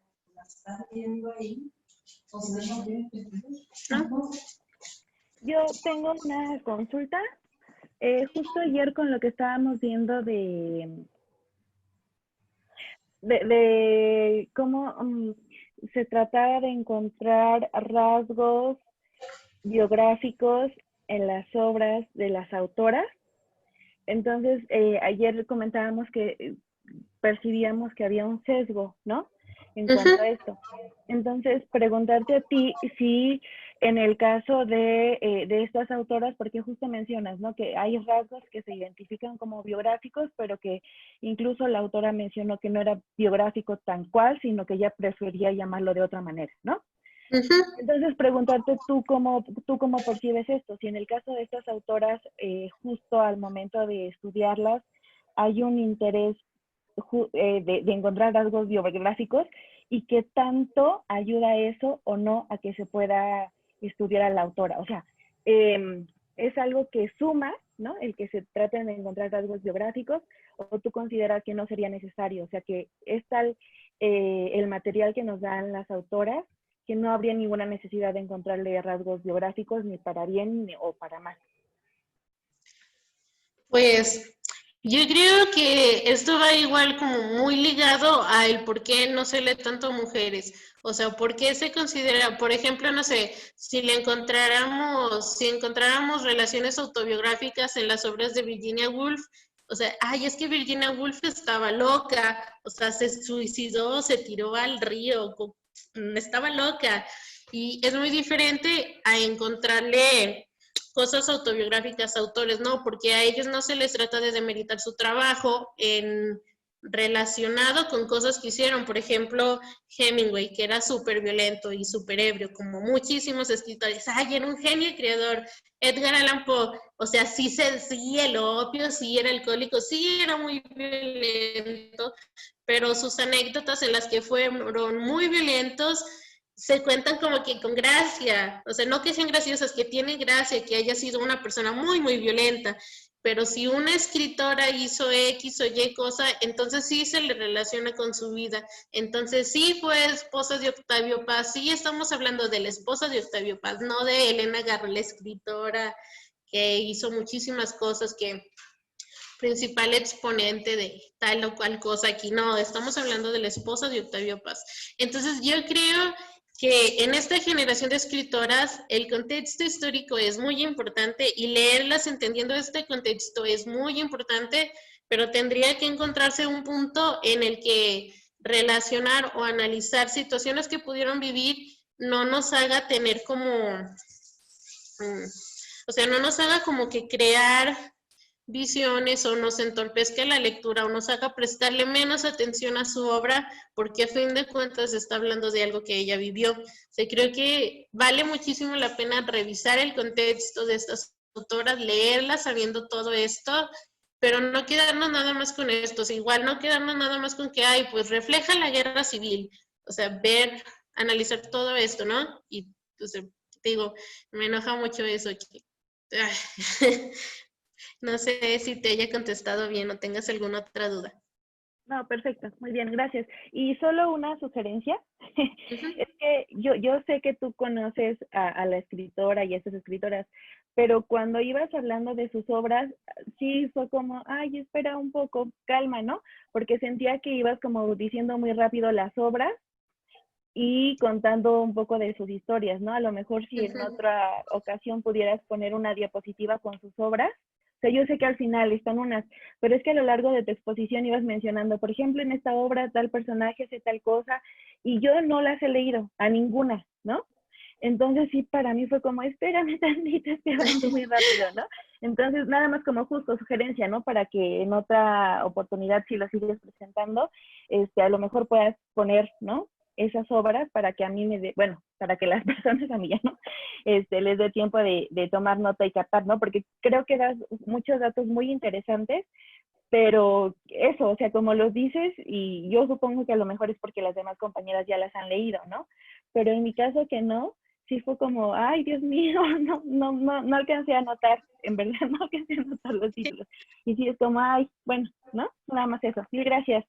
Yo tengo una consulta. Justo ayer con lo que estábamos viendo de cómo se trataba de encontrar rasgos biográficos en las obras de las autoras. Entonces, ayer comentábamos que percibíamos que había un sesgo, ¿no? En cuanto a esto. Entonces, preguntarte a ti si en el caso de estas autoras, porque justo mencionas, ¿no? Que hay rasgos que se identifican como biográficos, pero que incluso la autora mencionó que no era biográfico tan cual, sino que ella prefería llamarlo de otra manera, ¿no? Entonces, preguntarte tú cómo percibes esto. Si en el caso de estas autoras, justo al momento de estudiarlas, hay un interés de encontrar rasgos biográficos y qué tanto ayuda eso o no a que se pueda estudiar a la autora. O sea, es algo que suma, ¿no? El que se traten de encontrar rasgos biográficos, o tú consideras que no sería necesario. O sea, que es tal el material que nos dan las autoras que no habría ninguna necesidad de encontrarle rasgos biográficos ni para bien o para mal. Pues yo creo que esto va igual como muy ligado al por qué no se lee tanto a mujeres. O sea, ¿por qué se considera, por ejemplo, no sé, si encontráramos relaciones autobiográficas en las obras de Virginia Woolf, o sea, ay, es que Virginia Woolf estaba loca, o sea, se suicidó, se tiró al río, estaba loca. Y es muy diferente a encontrarle cosas autobiográficas a autores, no, porque a ellos no se les trata de demeritar su trabajo relacionado con cosas que hicieron. Por ejemplo, Hemingway, que era súper violento y súper ebrio, como muchísimos escritores. Ay, era un genio creador. Edgar Allan Poe, o sea, sí, el opio, sí era alcohólico, sí era muy violento, pero sus anécdotas en las que fueron muy violentos se cuentan como que con gracia, o sea, no que sean graciosas, que tiene gracia, que haya sido una persona muy, muy violenta, pero si una escritora hizo X o Y cosa, entonces sí se le relaciona con su vida, entonces sí fue esposa de Octavio Paz, sí estamos hablando de la esposa de Octavio Paz, no de Elena Garro, la escritora que hizo muchísimas cosas, que principal exponente de tal o cual cosa aquí, no, estamos hablando de la esposa de Octavio Paz. Entonces yo creo que en esta generación de escritoras el contexto histórico es muy importante y leerlas entendiendo este contexto es muy importante, pero tendría que encontrarse un punto en el que relacionar o analizar situaciones que pudieron vivir no nos haga tener como, o sea, no nos haga como que crear visiones o nos entorpezca la lectura o nos haga prestarle menos atención a su obra porque a fin de cuentas está hablando de algo que ella vivió. O sea, creo que vale muchísimo la pena revisar el contexto de estas autoras, leerlas sabiendo todo esto, pero no quedarnos nada más con esto, o sea, igual no quedarnos nada más con que, ay, pues refleja la guerra civil, o sea, ver, analizar todo esto, ¿no? Y, entonces, te digo, me enoja mucho eso, que, no sé si te haya contestado bien o tengas alguna otra duda. No, perfecto, muy bien, gracias. Y solo una sugerencia, es que yo sé que tú conoces a la escritora y a estas escritoras, pero cuando ibas hablando de sus obras, sí fue como, ay, espera un poco, calma, ¿no? Porque sentía que ibas como diciendo muy rápido las obras y contando un poco de sus historias, ¿no? A lo mejor si en otra ocasión pudieras poner una diapositiva con sus obras. O sea, yo sé que al final están unas, pero es que a lo largo de tu exposición ibas mencionando, por ejemplo, en esta obra tal personaje hace tal cosa, y yo no las he leído, a ninguna, ¿no? Entonces sí, para mí fue como, espérame tantito, estoy hablando muy rápido, ¿no? Entonces, nada más como justo sugerencia, ¿no? Para que en otra oportunidad, si lo sigues presentando, a lo mejor puedas poner, ¿no? Esas obras para que a mí para que las personas a mí ya no, les dé tiempo de tomar nota y captar, ¿no? Porque creo que das muchos datos muy interesantes, pero eso, o sea, como los dices, y yo supongo que a lo mejor es porque las demás compañeras ya las han leído, ¿no? Pero en mi caso que no, sí fue como, ay, Dios mío, no alcancé a anotar, en verdad no alcancé a anotar los títulos. Y sí es como, ay, bueno, ¿no? Nada más eso. Mil gracias.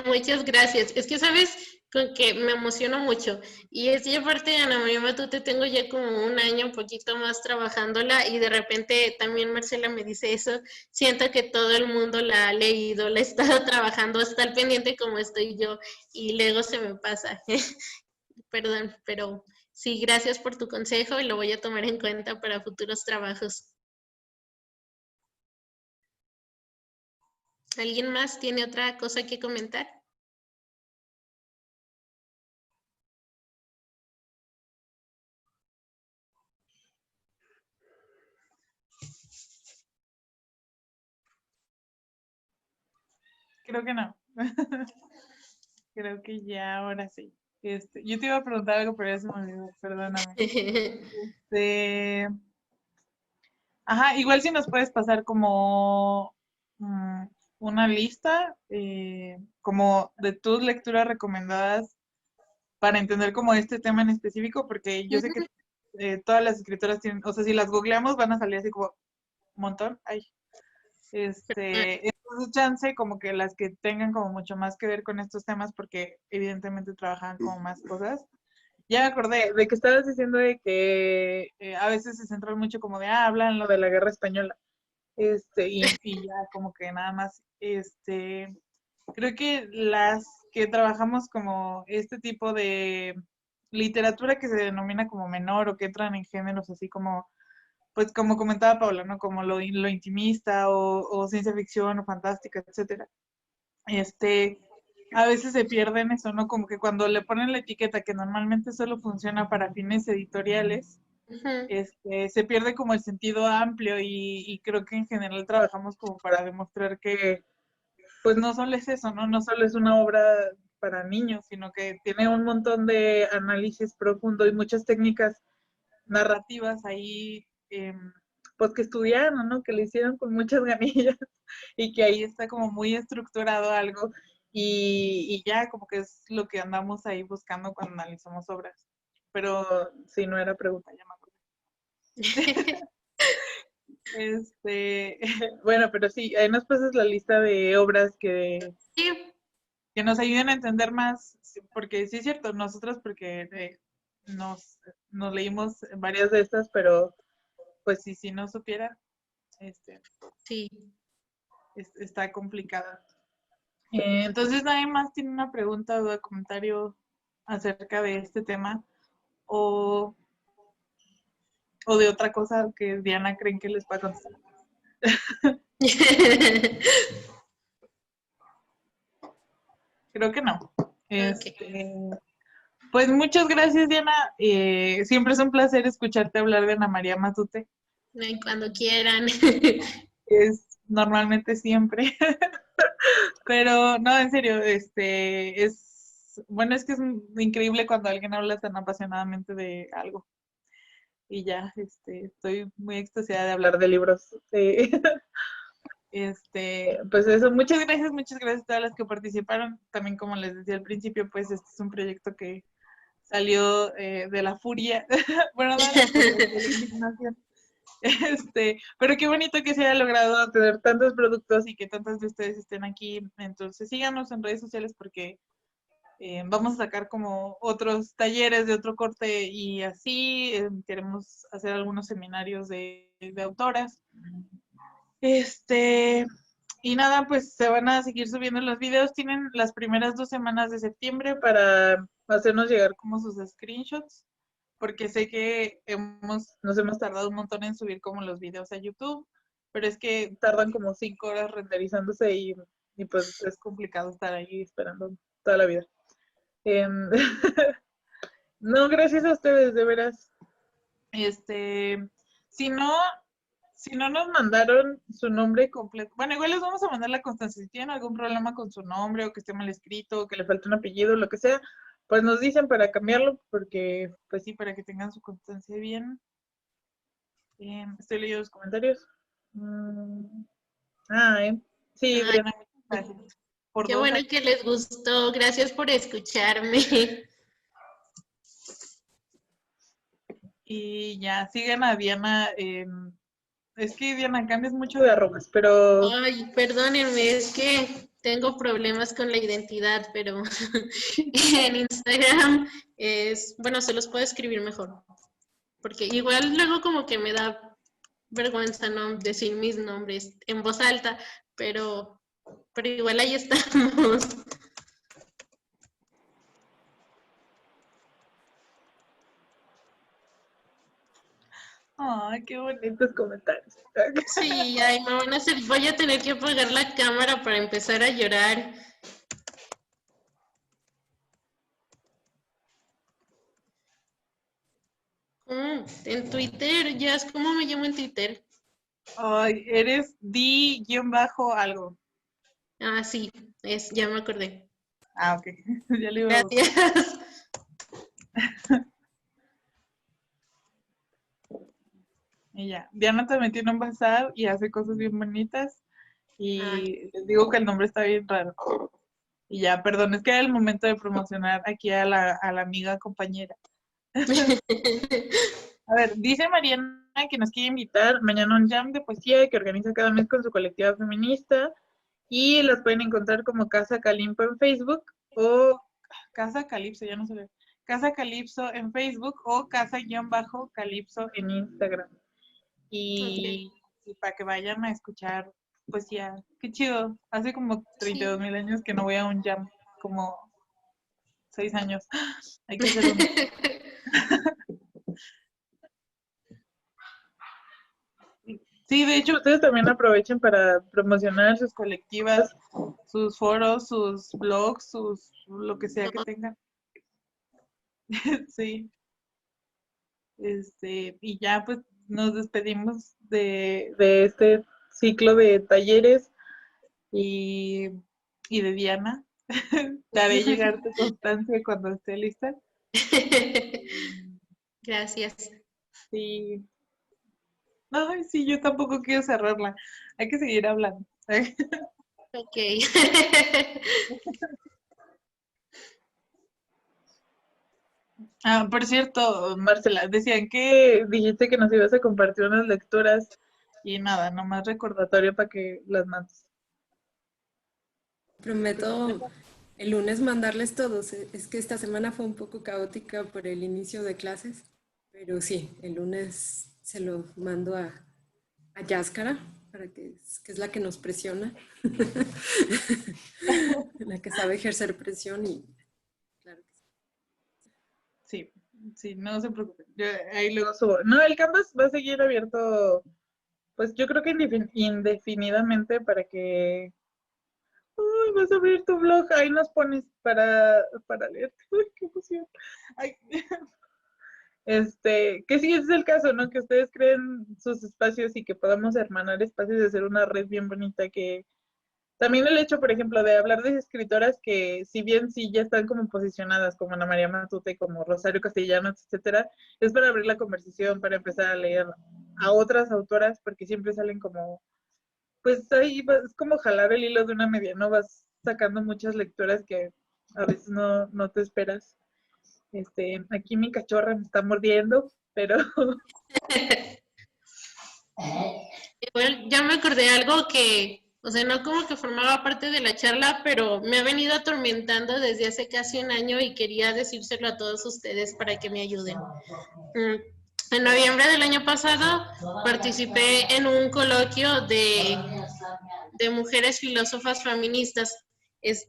Muchas gracias. Es que, ¿sabes? Con que me emociono mucho. Y es que aparte de Ana María Matute tengo ya como un año, un poquito más trabajándola y de repente también Marcela me dice eso. Siento que todo el mundo la ha leído, la ha estado trabajando, está al pendiente como estoy yo y luego se me pasa. Perdón, pero sí, gracias por tu consejo y lo voy a tomar en cuenta para futuros trabajos. ¿Alguien más tiene otra cosa que comentar? Creo que no. Creo que ya ahora sí. Yo te iba a preguntar algo, pero ya se me olvidó, perdóname. Ajá, igual si nos puedes pasar como una lista, como de tus lecturas recomendadas para entender como este tema en específico, porque yo sé que todas las escritoras tienen, o sea, si las googleamos van a salir así como un montón. Ay, entonces chance como que las que tengan como mucho más que ver con estos temas, porque evidentemente trabajan como más cosas. Ya me acordé de que estabas diciendo de que a veces se centran mucho como de, hablan lo de la guerra española, y ya como que nada más, creo que las que trabajamos como este tipo de literatura que se denomina como menor o que entran en géneros así como, pues como comentaba Paula, ¿no? Como lo intimista o ciencia ficción o fantástica, etcétera. A veces se pierden eso, ¿no? Como que cuando le ponen la etiqueta que normalmente solo funciona para fines editoriales, se pierde como el sentido amplio y creo que en general trabajamos como para demostrar que pues no solo es eso, ¿no? No solo es una obra para niños, sino que tiene un montón de análisis profundo y muchas técnicas narrativas ahí, pues que estudiaron, ¿no? Que le hicieron con muchas ganillas y que ahí está como muy estructurado algo y ya como que es lo que andamos ahí buscando cuando analizamos obras. Pero si no era pregunta, ya me acuerdo. Bueno, pero sí, ahí nos pasas la lista de obras Sí, que nos ayuden a entender más, porque sí es cierto, nosotros porque nos leímos varias de estas, pero pues si no supiera, sí. está complicada. Entonces, ¿nadie más tiene una pregunta o comentario acerca de este tema? O, o de otra cosa que Diana creen que les va a contestar. Creo que no. Pues muchas gracias, Diana. Siempre es un placer escucharte hablar de Ana María Matute. Cuando quieran. Es normalmente siempre. Pero no, en serio, bueno, es que es increíble cuando alguien habla tan apasionadamente de algo. Y ya, estoy muy extasiada de hablar de libros. Pues eso, muchas gracias a todas las que participaron. También como les decía al principio, pues este es un proyecto que salió de la furia, bueno, no de la furia, de la indignación. Pero qué bonito que se haya logrado tener tantos productos y que tantas de ustedes estén aquí. Entonces síganos en redes sociales porque vamos a sacar como otros talleres de otro corte y así queremos hacer algunos seminarios de autoras. Y nada, pues se van a seguir subiendo los videos. Tienen las primeras 2 semanas de septiembre para hacernos llegar como sus screenshots, porque sé que nos hemos tardado un montón en subir como los videos a YouTube, pero es que tardan como 5 horas renderizándose y pues es complicado estar ahí esperando toda la vida. No, gracias a ustedes, de veras. Si no, si no nos mandaron su nombre completo, bueno, igual les vamos a mandar la constancia. Si tienen algún problema con su nombre o que esté mal escrito o que le falte un apellido, lo que sea, pues nos dicen para cambiarlo, porque, pues sí, para que tengan su constancia bien. Estoy leyendo los comentarios. Sí, Ay, Diana, muchas gracias. Por qué 2 bueno años. que les gustó. Gracias por escucharme. Y ya, siguen a Diana en... Es que Diana, cambias mucho de arrobas, pero... Ay, perdónenme, es que tengo problemas con la identidad, pero en Instagram es, bueno, se los puedo escribir mejor, porque igual luego como que me da vergüenza no decir mis nombres en voz alta, pero igual ahí estamos. Ay, qué bonitos comentarios. Sí, ay, me van a hacer, voy a tener que apagar la cámara para empezar a llorar. En Twitter, ya es como me llamo en Twitter. Ay, eres di-algo. Ah, sí, ya me acordé. Ah, ok. Ya le iba a buscar. Gracias. Y ya. Diana también tiene un bazar y hace cosas bien bonitas. Y les digo que el nombre está bien raro. Y ya, perdón, es que era el momento de promocionar aquí a la amiga compañera. A ver, dice Mariana que nos quiere invitar mañana a un jam de poesía que organiza cada mes con su colectiva feminista. Y las pueden encontrar como Casa Calimpo en Facebook o Casa Calipso, ya no sé. Casa Calipso en Facebook o Casa-Calipso en Instagram. Y para que vayan a escuchar poesía. Qué chido. Hace como 32,000 años que no voy a un jam, como 6 años. Hay que hacer uno. Sí, de hecho, ustedes también aprovechen para promocionar sus colectivas, sus foros, sus blogs, lo que sea que tengan. Sí. Y ya pues nos despedimos de este ciclo de talleres y de Diana. Te haré llegar tu constancia cuando esté lista. Gracias. Sí. Ay, sí, yo tampoco quiero cerrarla. Hay que seguir hablando. Ok. Ah, por cierto, Marcela, decían que dijiste que nos ibas a compartir unas lecturas y nada, nomás recordatorio para que las mandes. Prometo el lunes mandarles todos. Es que esta semana fue un poco caótica por el inicio de clases, pero sí, el lunes se los mando a Yáscara, para que es la que nos presiona, la que sabe ejercer presión y claro que sí. Sí, sí, no se preocupen. Yo ahí luego subo. No, el Canvas va a seguir abierto, pues yo creo que indefinidamente para que... Uy, vas a abrir tu blog, ahí nos pones para leer. Uy, qué emoción. Ay. Que sí, ese es el caso, ¿no? Que ustedes creen sus espacios y que podamos hermanar espacios y hacer una red bien bonita que también el hecho, por ejemplo, de hablar de escritoras que si bien sí ya están como posicionadas, como Ana María Matute, como Rosario Castellanos, etcétera, es para abrir la conversación, para empezar a leer a otras autoras, porque siempre salen como, pues ahí es como jalar el hilo de una media, ¿no? Vas sacando muchas lecturas que a veces no te esperas. Aquí mi cachorra me está mordiendo, pero Igual ya me acordé de algo que, o sea, no como que formaba parte de la charla, pero me ha venido atormentando desde hace casi un año y quería decírselo a todos ustedes para que me ayuden. En noviembre del año pasado participé en un coloquio de mujeres filósofas feministas.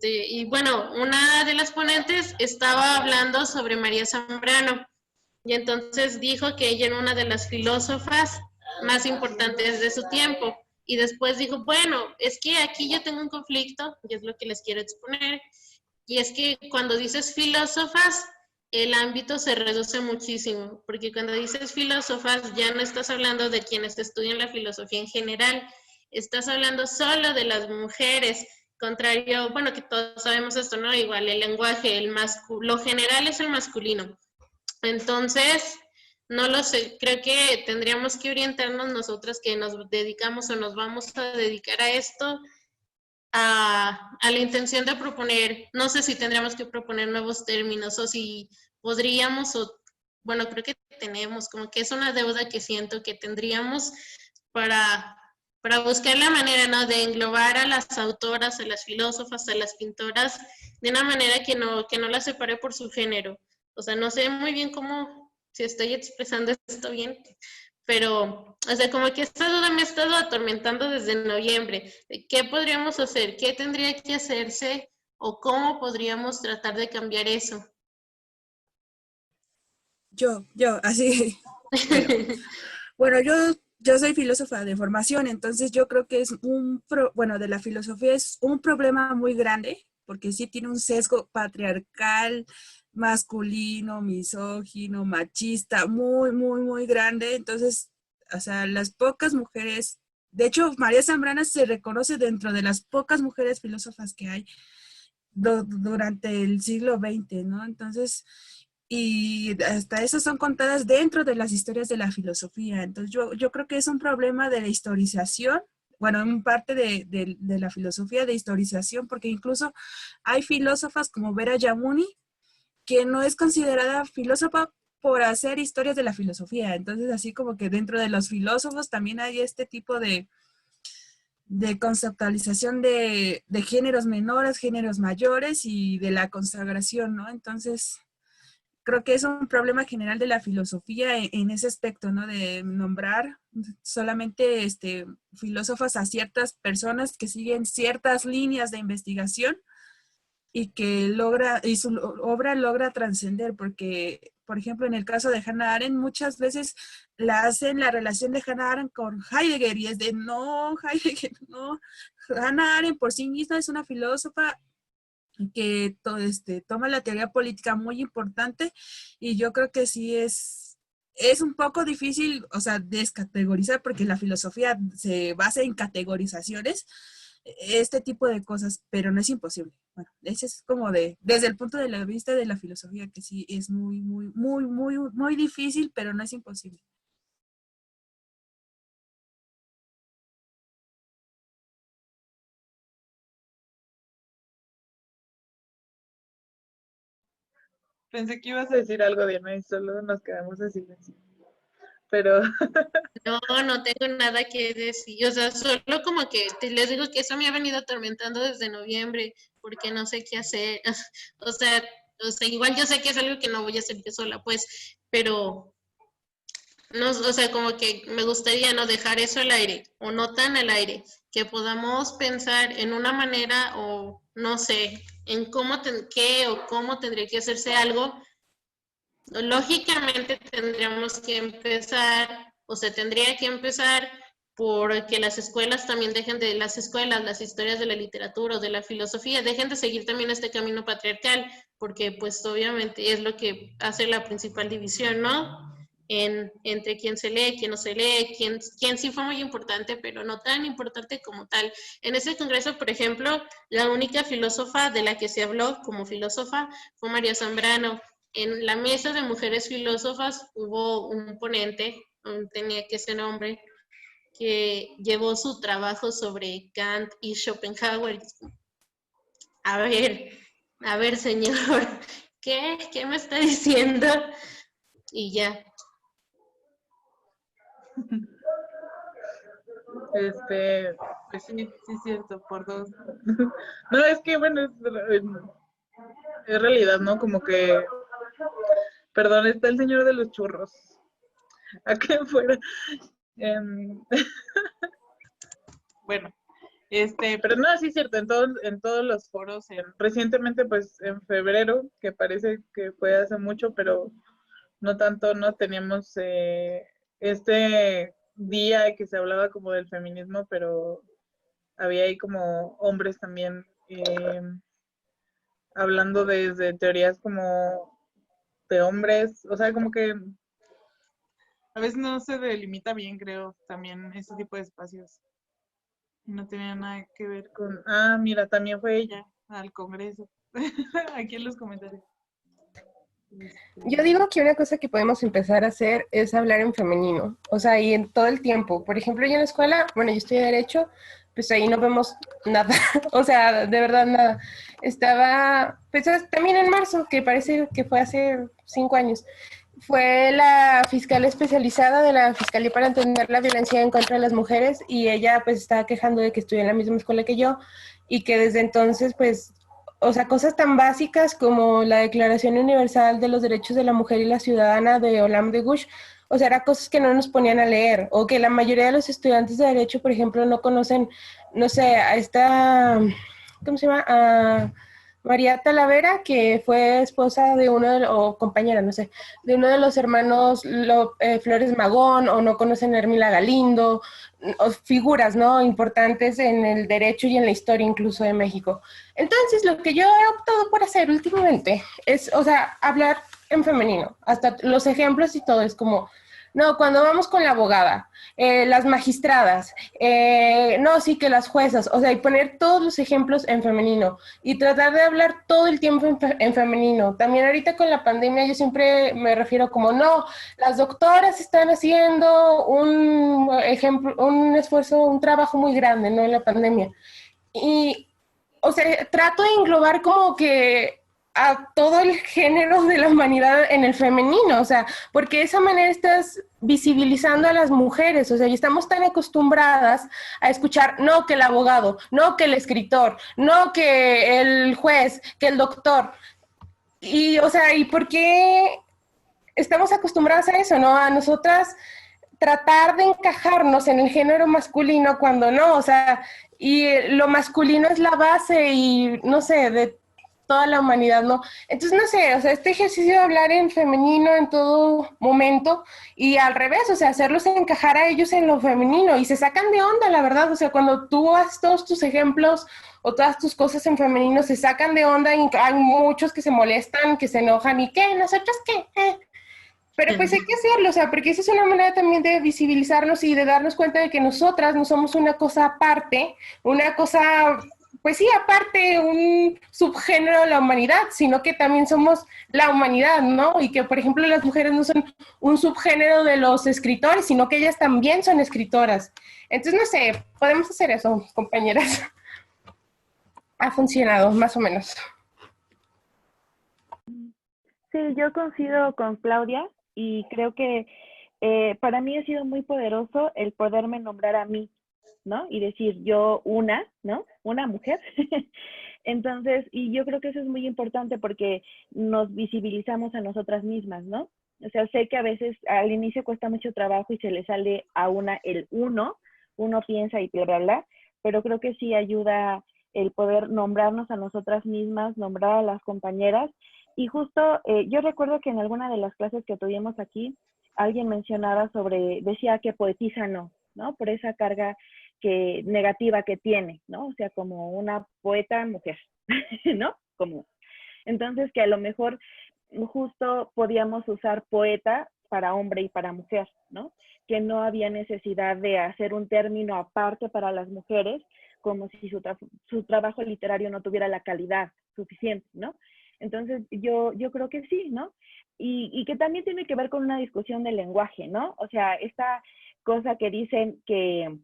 Y bueno, una de las ponentes estaba hablando sobre María Zambrano y entonces dijo que ella era una de las filósofas más importantes de su tiempo. Y después dijo, bueno, es que aquí yo tengo un conflicto, y es lo que les quiero exponer, y es que cuando dices filósofas, el ámbito se reduce muchísimo, porque cuando dices filósofas ya no estás hablando de quienes estudian la filosofía en general, estás hablando solo de las mujeres, contrario, bueno, que todos sabemos esto, ¿no? Igual el lenguaje, lo general es el masculino. Entonces, no lo sé, creo que tendríamos que orientarnos nosotras que nos dedicamos o nos vamos a dedicar a esto, a la intención de proponer, no sé si tendríamos que proponer nuevos términos o si podríamos o bueno, creo que tenemos, como que es una deuda que siento que tendríamos para, para buscar la manera, ¿no? De englobar a las autoras, a las filósofas, a las pintoras, de una manera que no las separe por su género. O sea, no sé muy bien cómo, si estoy expresando esto bien, pero, o sea, como que esta duda me ha estado atormentando desde noviembre. ¿Qué podríamos hacer? ¿Qué tendría que hacerse? ¿O cómo podríamos tratar de cambiar eso? Así. Bueno, bueno, yo soy filósofa de formación, entonces yo creo que es bueno, de la filosofía es un problema muy grande, porque sí tiene un sesgo patriarcal, masculino, misógino, machista, muy, muy, muy grande. Entonces, o sea, las pocas mujeres, de hecho, María Zambrana se reconoce dentro de las pocas mujeres filósofas que hay durante el siglo XX, ¿no? Entonces, y hasta esas son contadas dentro de las historias de la filosofía. Entonces, yo creo que es un problema de la historización, bueno, en parte de la filosofía de historización, porque incluso hay filósofas como Vera Yamuni, que no es considerada filósofa por hacer historias de la filosofía. Entonces, así como que dentro de los filósofos también hay este tipo de conceptualización de géneros menores, géneros mayores y de la consagración, ¿no? Entonces, creo que es un problema general de la filosofía en ese aspecto, ¿no? De nombrar solamente filósofos a ciertas personas que siguen ciertas líneas de investigación y que y su obra logra trascender, porque, por ejemplo, en el caso de Hannah Arendt, muchas veces la hacen la relación de Hannah Arendt con Heidegger, y es de, no, Heidegger, no. Hannah Arendt por sí misma es una filósofa que toma la teoría política muy importante, y yo creo que sí es un poco difícil, o sea, descategorizar, porque la filosofía se basa en categorizaciones, este tipo de cosas, pero no es imposible. Bueno, ese es como desde el punto de la vista de la filosofía, que sí es muy, muy, muy, muy, muy difícil, pero no es imposible. Pensé que ibas a decir algo, Diana, y solo nos quedamos en silencio. Pero No, no tengo nada que decir. O sea, solo como que les digo que eso me ha venido atormentando desde noviembre, porque no sé qué hacer. O sea, igual yo sé que es algo que no voy a hacer yo sola, pues, pero no, o sea, como que me gustaría no dejar eso al aire, o no tan al aire, que podamos pensar en una manera, o no sé, en qué o cómo tendría que hacerse algo. Lógicamente tendríamos que empezar, o se tendría que empezar por que las escuelas también dejen de, las escuelas, las historias de la literatura o de la filosofía, dejen de seguir también este camino patriarcal, porque pues obviamente es lo que hace la principal división, ¿no? Entre quién se lee, quién no se lee, quién sí fue muy importante, pero no tan importante como tal. En ese congreso, por ejemplo, la única filósofa de la que se habló como filósofa fue María Zambrano. En la mesa de mujeres filósofas hubo un ponente, tenía que ser hombre, que llevó su trabajo sobre Kant y Schopenhauer. A ver, a ver, señor, ¿qué me está diciendo? Y ya. pues sí, sí es cierto, por dos. No, es que bueno, es realidad, ¿no? Como que, perdón, está el señor de los churros acá afuera. Bueno, pero no, sí es cierto, en todos los foros, recientemente pues en febrero, que parece que fue hace mucho, pero no tanto, no teníamos este día que se hablaba como del feminismo, pero había ahí como hombres también hablando desde teorías como de hombres, o sea, como que a veces no se delimita bien, creo, también este tipo de espacios. No tenía nada que ver con, mira, también fue ella al Congreso, aquí en los comentarios. Yo digo que una cosa que podemos empezar a hacer es hablar en femenino, o sea, y en todo el tiempo. Por ejemplo, yo en la escuela, bueno, yo estudié Derecho, pues ahí no vemos nada, o sea, de verdad nada. Estaba, pues también en marzo, que parece que fue hace 5 años, Fue la fiscal especializada de la Fiscalía para Entender la Violencia en contra de las Mujeres y ella pues estaba quejando de que estudió en la misma escuela que yo y que desde entonces pues, o sea, cosas tan básicas como la Declaración Universal de los Derechos de la Mujer y la Ciudadana de Olam de Gush, o sea, eran cosas que no nos ponían a leer o que la mayoría de los estudiantes de Derecho, por ejemplo, no conocen, no sé, a esta, ¿cómo se llama? A María Talavera, que fue esposa de uno de, o compañera, no sé, de uno de los hermanos Flores Magón, o no conocen a Hermila Galindo, o figuras, ¿no? Importantes en el derecho y en la historia incluso de México. Entonces, lo que yo he optado por hacer últimamente es, o sea, hablar en femenino, hasta los ejemplos y todo, es como, no, cuando vamos con la abogada, las magistradas, no, sí que las juezas, o sea, y poner todos los ejemplos en femenino y tratar de hablar todo el tiempo en femenino. También ahorita con la pandemia yo siempre me refiero como, no, las doctoras están haciendo un ejemplo, un esfuerzo, un trabajo muy grande, ¿no? En la pandemia. Y, o sea, trato de englobar como que a todo el género de la humanidad en el femenino, o sea, porque de esa manera estás visibilizando a las mujeres, o sea, y estamos tan acostumbradas a escuchar, no que el abogado, no que el escritor, no que el juez, que el doctor, y, o sea, ¿y por qué estamos acostumbradas a eso, no? A nosotras tratar de encajarnos en el género masculino cuando no, o sea, y lo masculino es la base y no sé, de toda la humanidad, ¿no? Entonces, no sé, o sea, este ejercicio de hablar en femenino en todo momento y al revés, o sea, hacerlos encajar a ellos en lo femenino y se sacan de onda, la verdad, o sea, cuando tú haces todos tus ejemplos o todas tus cosas en femenino, se sacan de onda y hay muchos que se molestan, que se enojan y ¿qué? ¿Nosotros qué? Pero pues hay que hacerlo, o sea, porque esa es una manera también de visibilizarnos y de darnos cuenta de que nosotras no somos una cosa aparte, una cosa, pues sí, aparte, un subgénero de la humanidad, sino que también somos la humanidad, ¿no? Y que, por ejemplo, las mujeres no son un subgénero de los escritores, sino que ellas también son escritoras. Entonces, no sé, podemos hacer eso, compañeras. Ha funcionado, más o menos. Sí, yo coincido con Claudia y creo que para mí ha sido muy poderoso el poderme nombrar a mí, ¿no? Y decir yo una, ¿no? Una mujer. Entonces, y yo creo que eso es muy importante porque nos visibilizamos a nosotras mismas, ¿no? O sea, sé que a veces al inicio cuesta mucho trabajo y se le sale a una el uno piensa y bla, bla, bla, pero creo que sí ayuda el poder nombrarnos a nosotras mismas, nombrar a las compañeras. Y justo yo recuerdo que en alguna de las clases que tuvimos aquí, alguien mencionaba sobre, decía que poetiza no, ¿no? Por esa carga negativa que tiene, ¿no? O sea, como una poeta mujer, ¿no? Como, entonces que a lo mejor justo podíamos usar poeta para hombre y para mujer, ¿no? Que no había necesidad de hacer un término aparte para las mujeres, como si su trabajo literario no tuviera la calidad suficiente, ¿no? Entonces, yo creo que sí, ¿no? Y que también tiene que ver con una discusión del lenguaje, ¿no? O sea, esta cosa que dicen que,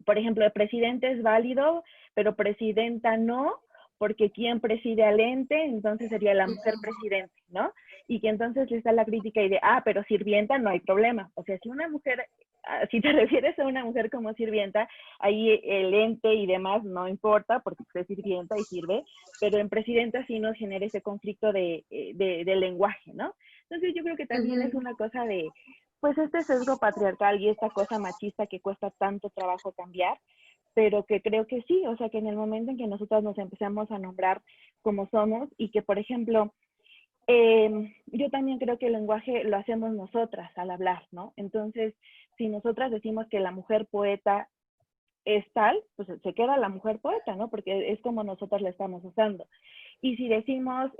por ejemplo, el presidente es válido, pero presidenta no, porque quien preside al ente, entonces sería la mujer presidente, ¿no? Y que entonces le está la crítica y de, pero sirvienta no hay problema. O sea, si una mujer, si te refieres a una mujer como sirvienta, ahí el ente y demás no importa, porque es sirvienta y sirve, pero en presidenta sí nos genera ese conflicto de lenguaje, ¿no? Entonces yo creo que también es una cosa de, pues este sesgo patriarcal y esta cosa machista que cuesta tanto trabajo cambiar, pero que creo que sí, o sea, que en el momento en que nosotras nos empezamos a nombrar como somos y que, por ejemplo, yo también creo que el lenguaje lo hacemos nosotras al hablar, ¿no? Entonces, si nosotras decimos que la mujer poeta es tal, pues se queda la mujer poeta, ¿no? Porque es como nosotros la estamos usando. Y si decimos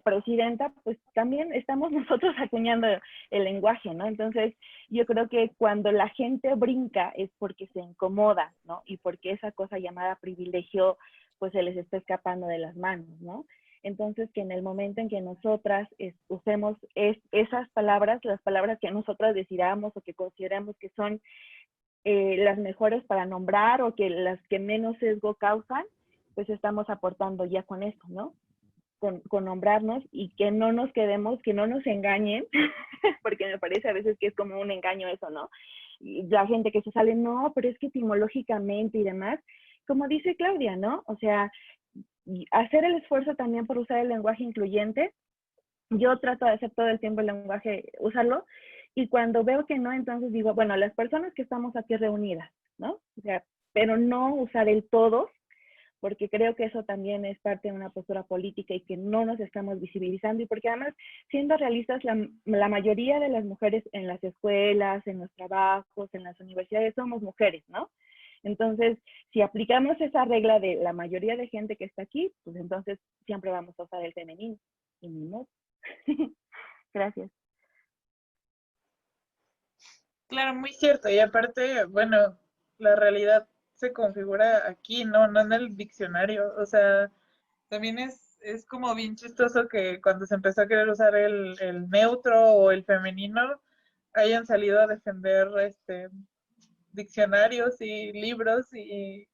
presidenta, pues también estamos nosotros acuñando el lenguaje, ¿no? Entonces, yo creo que cuando la gente brinca es porque se incomoda, ¿no? Y porque esa cosa llamada privilegio, pues se les está escapando de las manos, ¿no? Entonces, que en el momento en que nosotras usemos esas palabras, las palabras que nosotras decidamos o que consideramos que son las mejores para nombrar o que las que menos sesgo causan, pues estamos aportando ya con eso, ¿no? con nombrarnos y que no nos quedemos, que no nos engañen, porque me parece a veces que es como un engaño eso, ¿no? Y la gente que se sale, no, pero es que etimológicamente y demás, como dice Claudia, ¿no? O sea, hacer el esfuerzo también por usar el lenguaje incluyente. Yo trato de hacer todo el tiempo el lenguaje, usarlo, y cuando veo que no, entonces digo, bueno, las personas que estamos aquí reunidas, ¿no? O sea, pero no usar el todos, porque creo que eso también es parte de una postura política y que no nos estamos visibilizando, y porque además, siendo realistas, la mayoría de las mujeres en las escuelas, en los trabajos, en las universidades, somos mujeres, ¿no? Entonces, si aplicamos esa regla de la mayoría de gente que está aquí, pues entonces siempre vamos a usar el femenino, y ni modo. Gracias. Claro, muy cierto. Y aparte, bueno, la realidad se configura aquí, no en el diccionario. O sea, también es como bien chistoso que cuando se empezó a querer usar el neutro o el femenino, hayan salido a defender diccionarios y libros y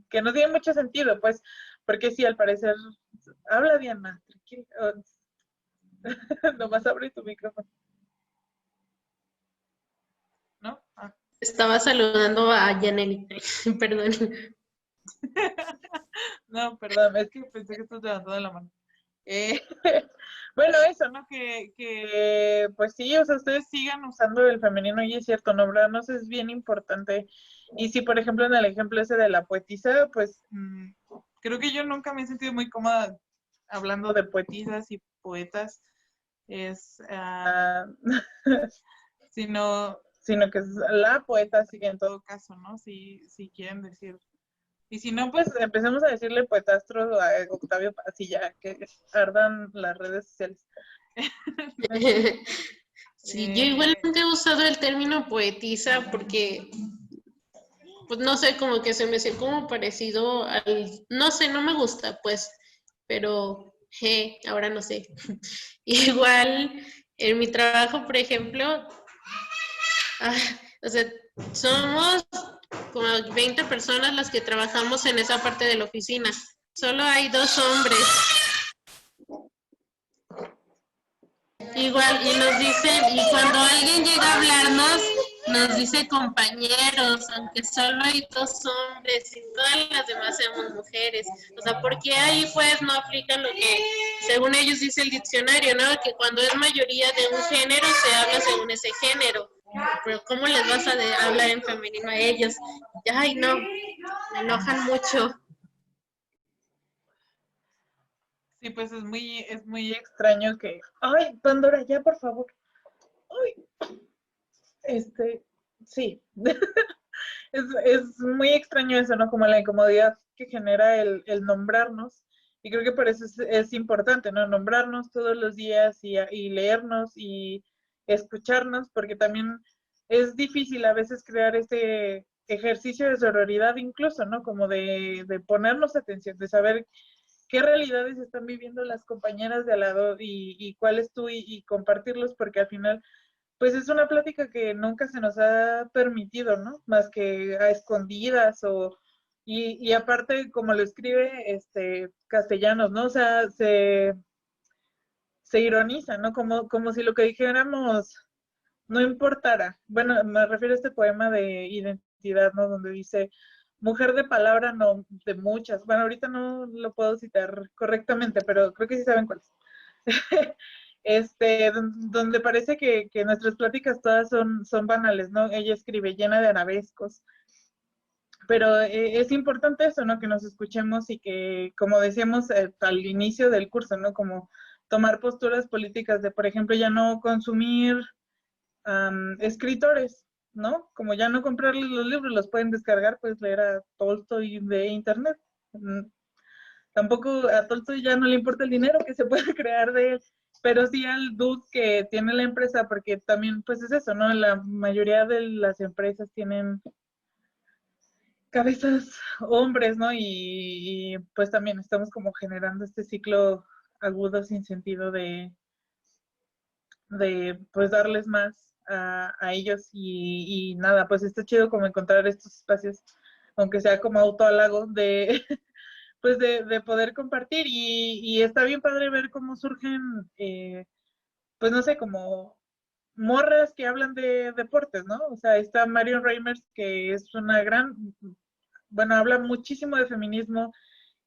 que no tiene mucho sentido, pues, porque sí, al parecer, habla Diana, tranquila, nomás abre tu micrófono, ¿no? Ah. Estaba saludando a Yaneli, perdón. No, perdón, es que pensé que estás levantando la mano. Eh, bueno, eso, ¿no? Pues sí, o sea, ustedes sigan usando el femenino y es cierto, nombrarnos es bien importante. Y si, por ejemplo, en el ejemplo ese de la poetisa, pues creo que yo nunca me he sentido muy cómoda hablando de poetisas y poetas, sino que es la poeta, sí, en todo caso, ¿no? Si quieren decir. Y si no, pues empecemos a decirle poetastro a Octavio Paz y ya, que ardan las redes sociales. Sí, yo igual nunca he usado el término poetisa porque, pues no sé, como que se me hace como parecido al, no sé, no me gusta, pues, pero, ahora no sé. Igual, en mi trabajo, por ejemplo, o sea, somos como 20 personas las que trabajamos en esa parte de la oficina. Solo hay 2 hombres. Igual, y nos dicen, y cuando alguien llega a hablarnos, nos dice compañeros, aunque solo hay 2 hombres y todas las demás seamos mujeres. O sea, porque ahí pues no aplican lo que según ellos dice el diccionario, ¿no? Que cuando es mayoría de un género se habla según ese género. Pero ¿cómo les vas a hablar en femenino a ellos? Ay, no, me enojan mucho. Sí, pues es muy extraño que. Ay, Pandora, ya por favor. Ay, sí. es muy extraño eso, ¿no? Como la incomodidad que genera el nombrarnos. Y creo que por eso es importante, ¿no? Nombrarnos todos los días y leernos y escucharnos, porque también es difícil a veces crear este ejercicio de sororidad incluso, ¿no? Como de ponernos atención, de saber qué realidades están viviendo las compañeras de al lado y cuáles tú y compartirlos, porque al final pues es una plática que nunca se nos ha permitido, ¿no? Más que a escondidas y aparte, como lo escribe Castellanos, ¿no? O sea, se ironiza, ¿no? Como si lo que dijéramos no importara. Bueno, me refiero a este poema de identidad, ¿no? Donde dice, mujer de palabra, no de muchas. Bueno, ahorita no lo puedo citar correctamente, pero creo que sí saben cuál es. Donde parece que nuestras pláticas todas son banales, ¿no? Ella escribe llena de arabescos, pero es importante eso, ¿no? Que nos escuchemos y que, como decíamos al inicio del curso, ¿no? Como tomar posturas políticas de, por ejemplo, ya no consumir escritores, ¿no? Como ya no comprarles los libros, los pueden descargar, pues leer a Tolstoy de internet. Tampoco a Tolstoy ya no le importa el dinero que se pueda crear de él, pero sí al dude que tiene la empresa, porque también, pues es eso, ¿no? La mayoría de las empresas tienen cabezas hombres, ¿no? Y pues también estamos como generando este ciclo agudo sin sentido de pues darles más a ellos y nada, pues está chido como encontrar estos espacios, aunque sea como autohalago, de pues de poder compartir y está bien padre ver cómo surgen, pues no sé, como morras que hablan de deportes, ¿no? O sea, está Marion Reimers, que es una gran, bueno, habla muchísimo de feminismo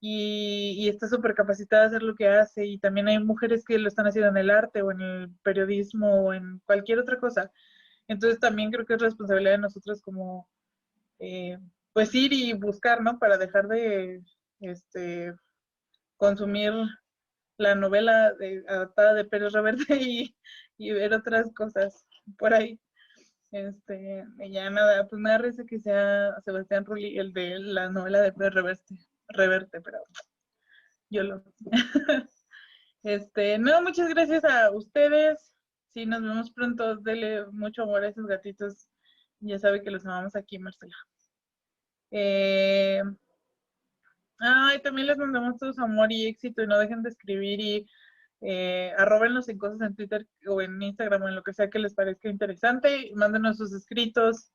y está súper capacitada a hacer lo que hace, y también hay mujeres que lo están haciendo en el arte o en el periodismo o en cualquier otra cosa. Entonces también creo que es responsabilidad de nosotros como, eh, pues ir y buscar, ¿no? Para dejar de consumir la novela adaptada de Pérez Reverte y ver otras cosas por ahí. Y ya nada, pues me da risa que sea Sebastián Rulli el de la novela de Pérez Reverte, pero yo lo... No, muchas gracias a ustedes. Sí, nos vemos pronto. Dele mucho amor a esos gatitos. Ya sabe que los amamos aquí, Marcela. Ay, también les mandamos todos amor y éxito y no dejen de escribir y arróbenlos en cosas en Twitter o en Instagram o en lo que sea que les parezca interesante. Mándenos sus escritos.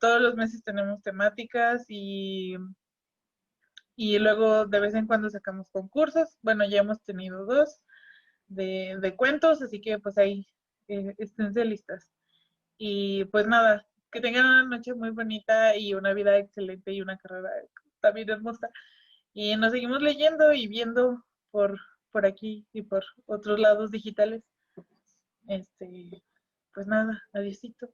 Todos los meses tenemos temáticas y luego de vez en cuando sacamos concursos. Bueno, ya hemos tenido 2 de cuentos, así que pues ahí esténse listas. Y pues nada, que tengan una noche muy bonita y una vida excelente y una carrera también hermosa. Y nos seguimos leyendo y viendo por aquí y por otros lados digitales. Pues nada, adiósito.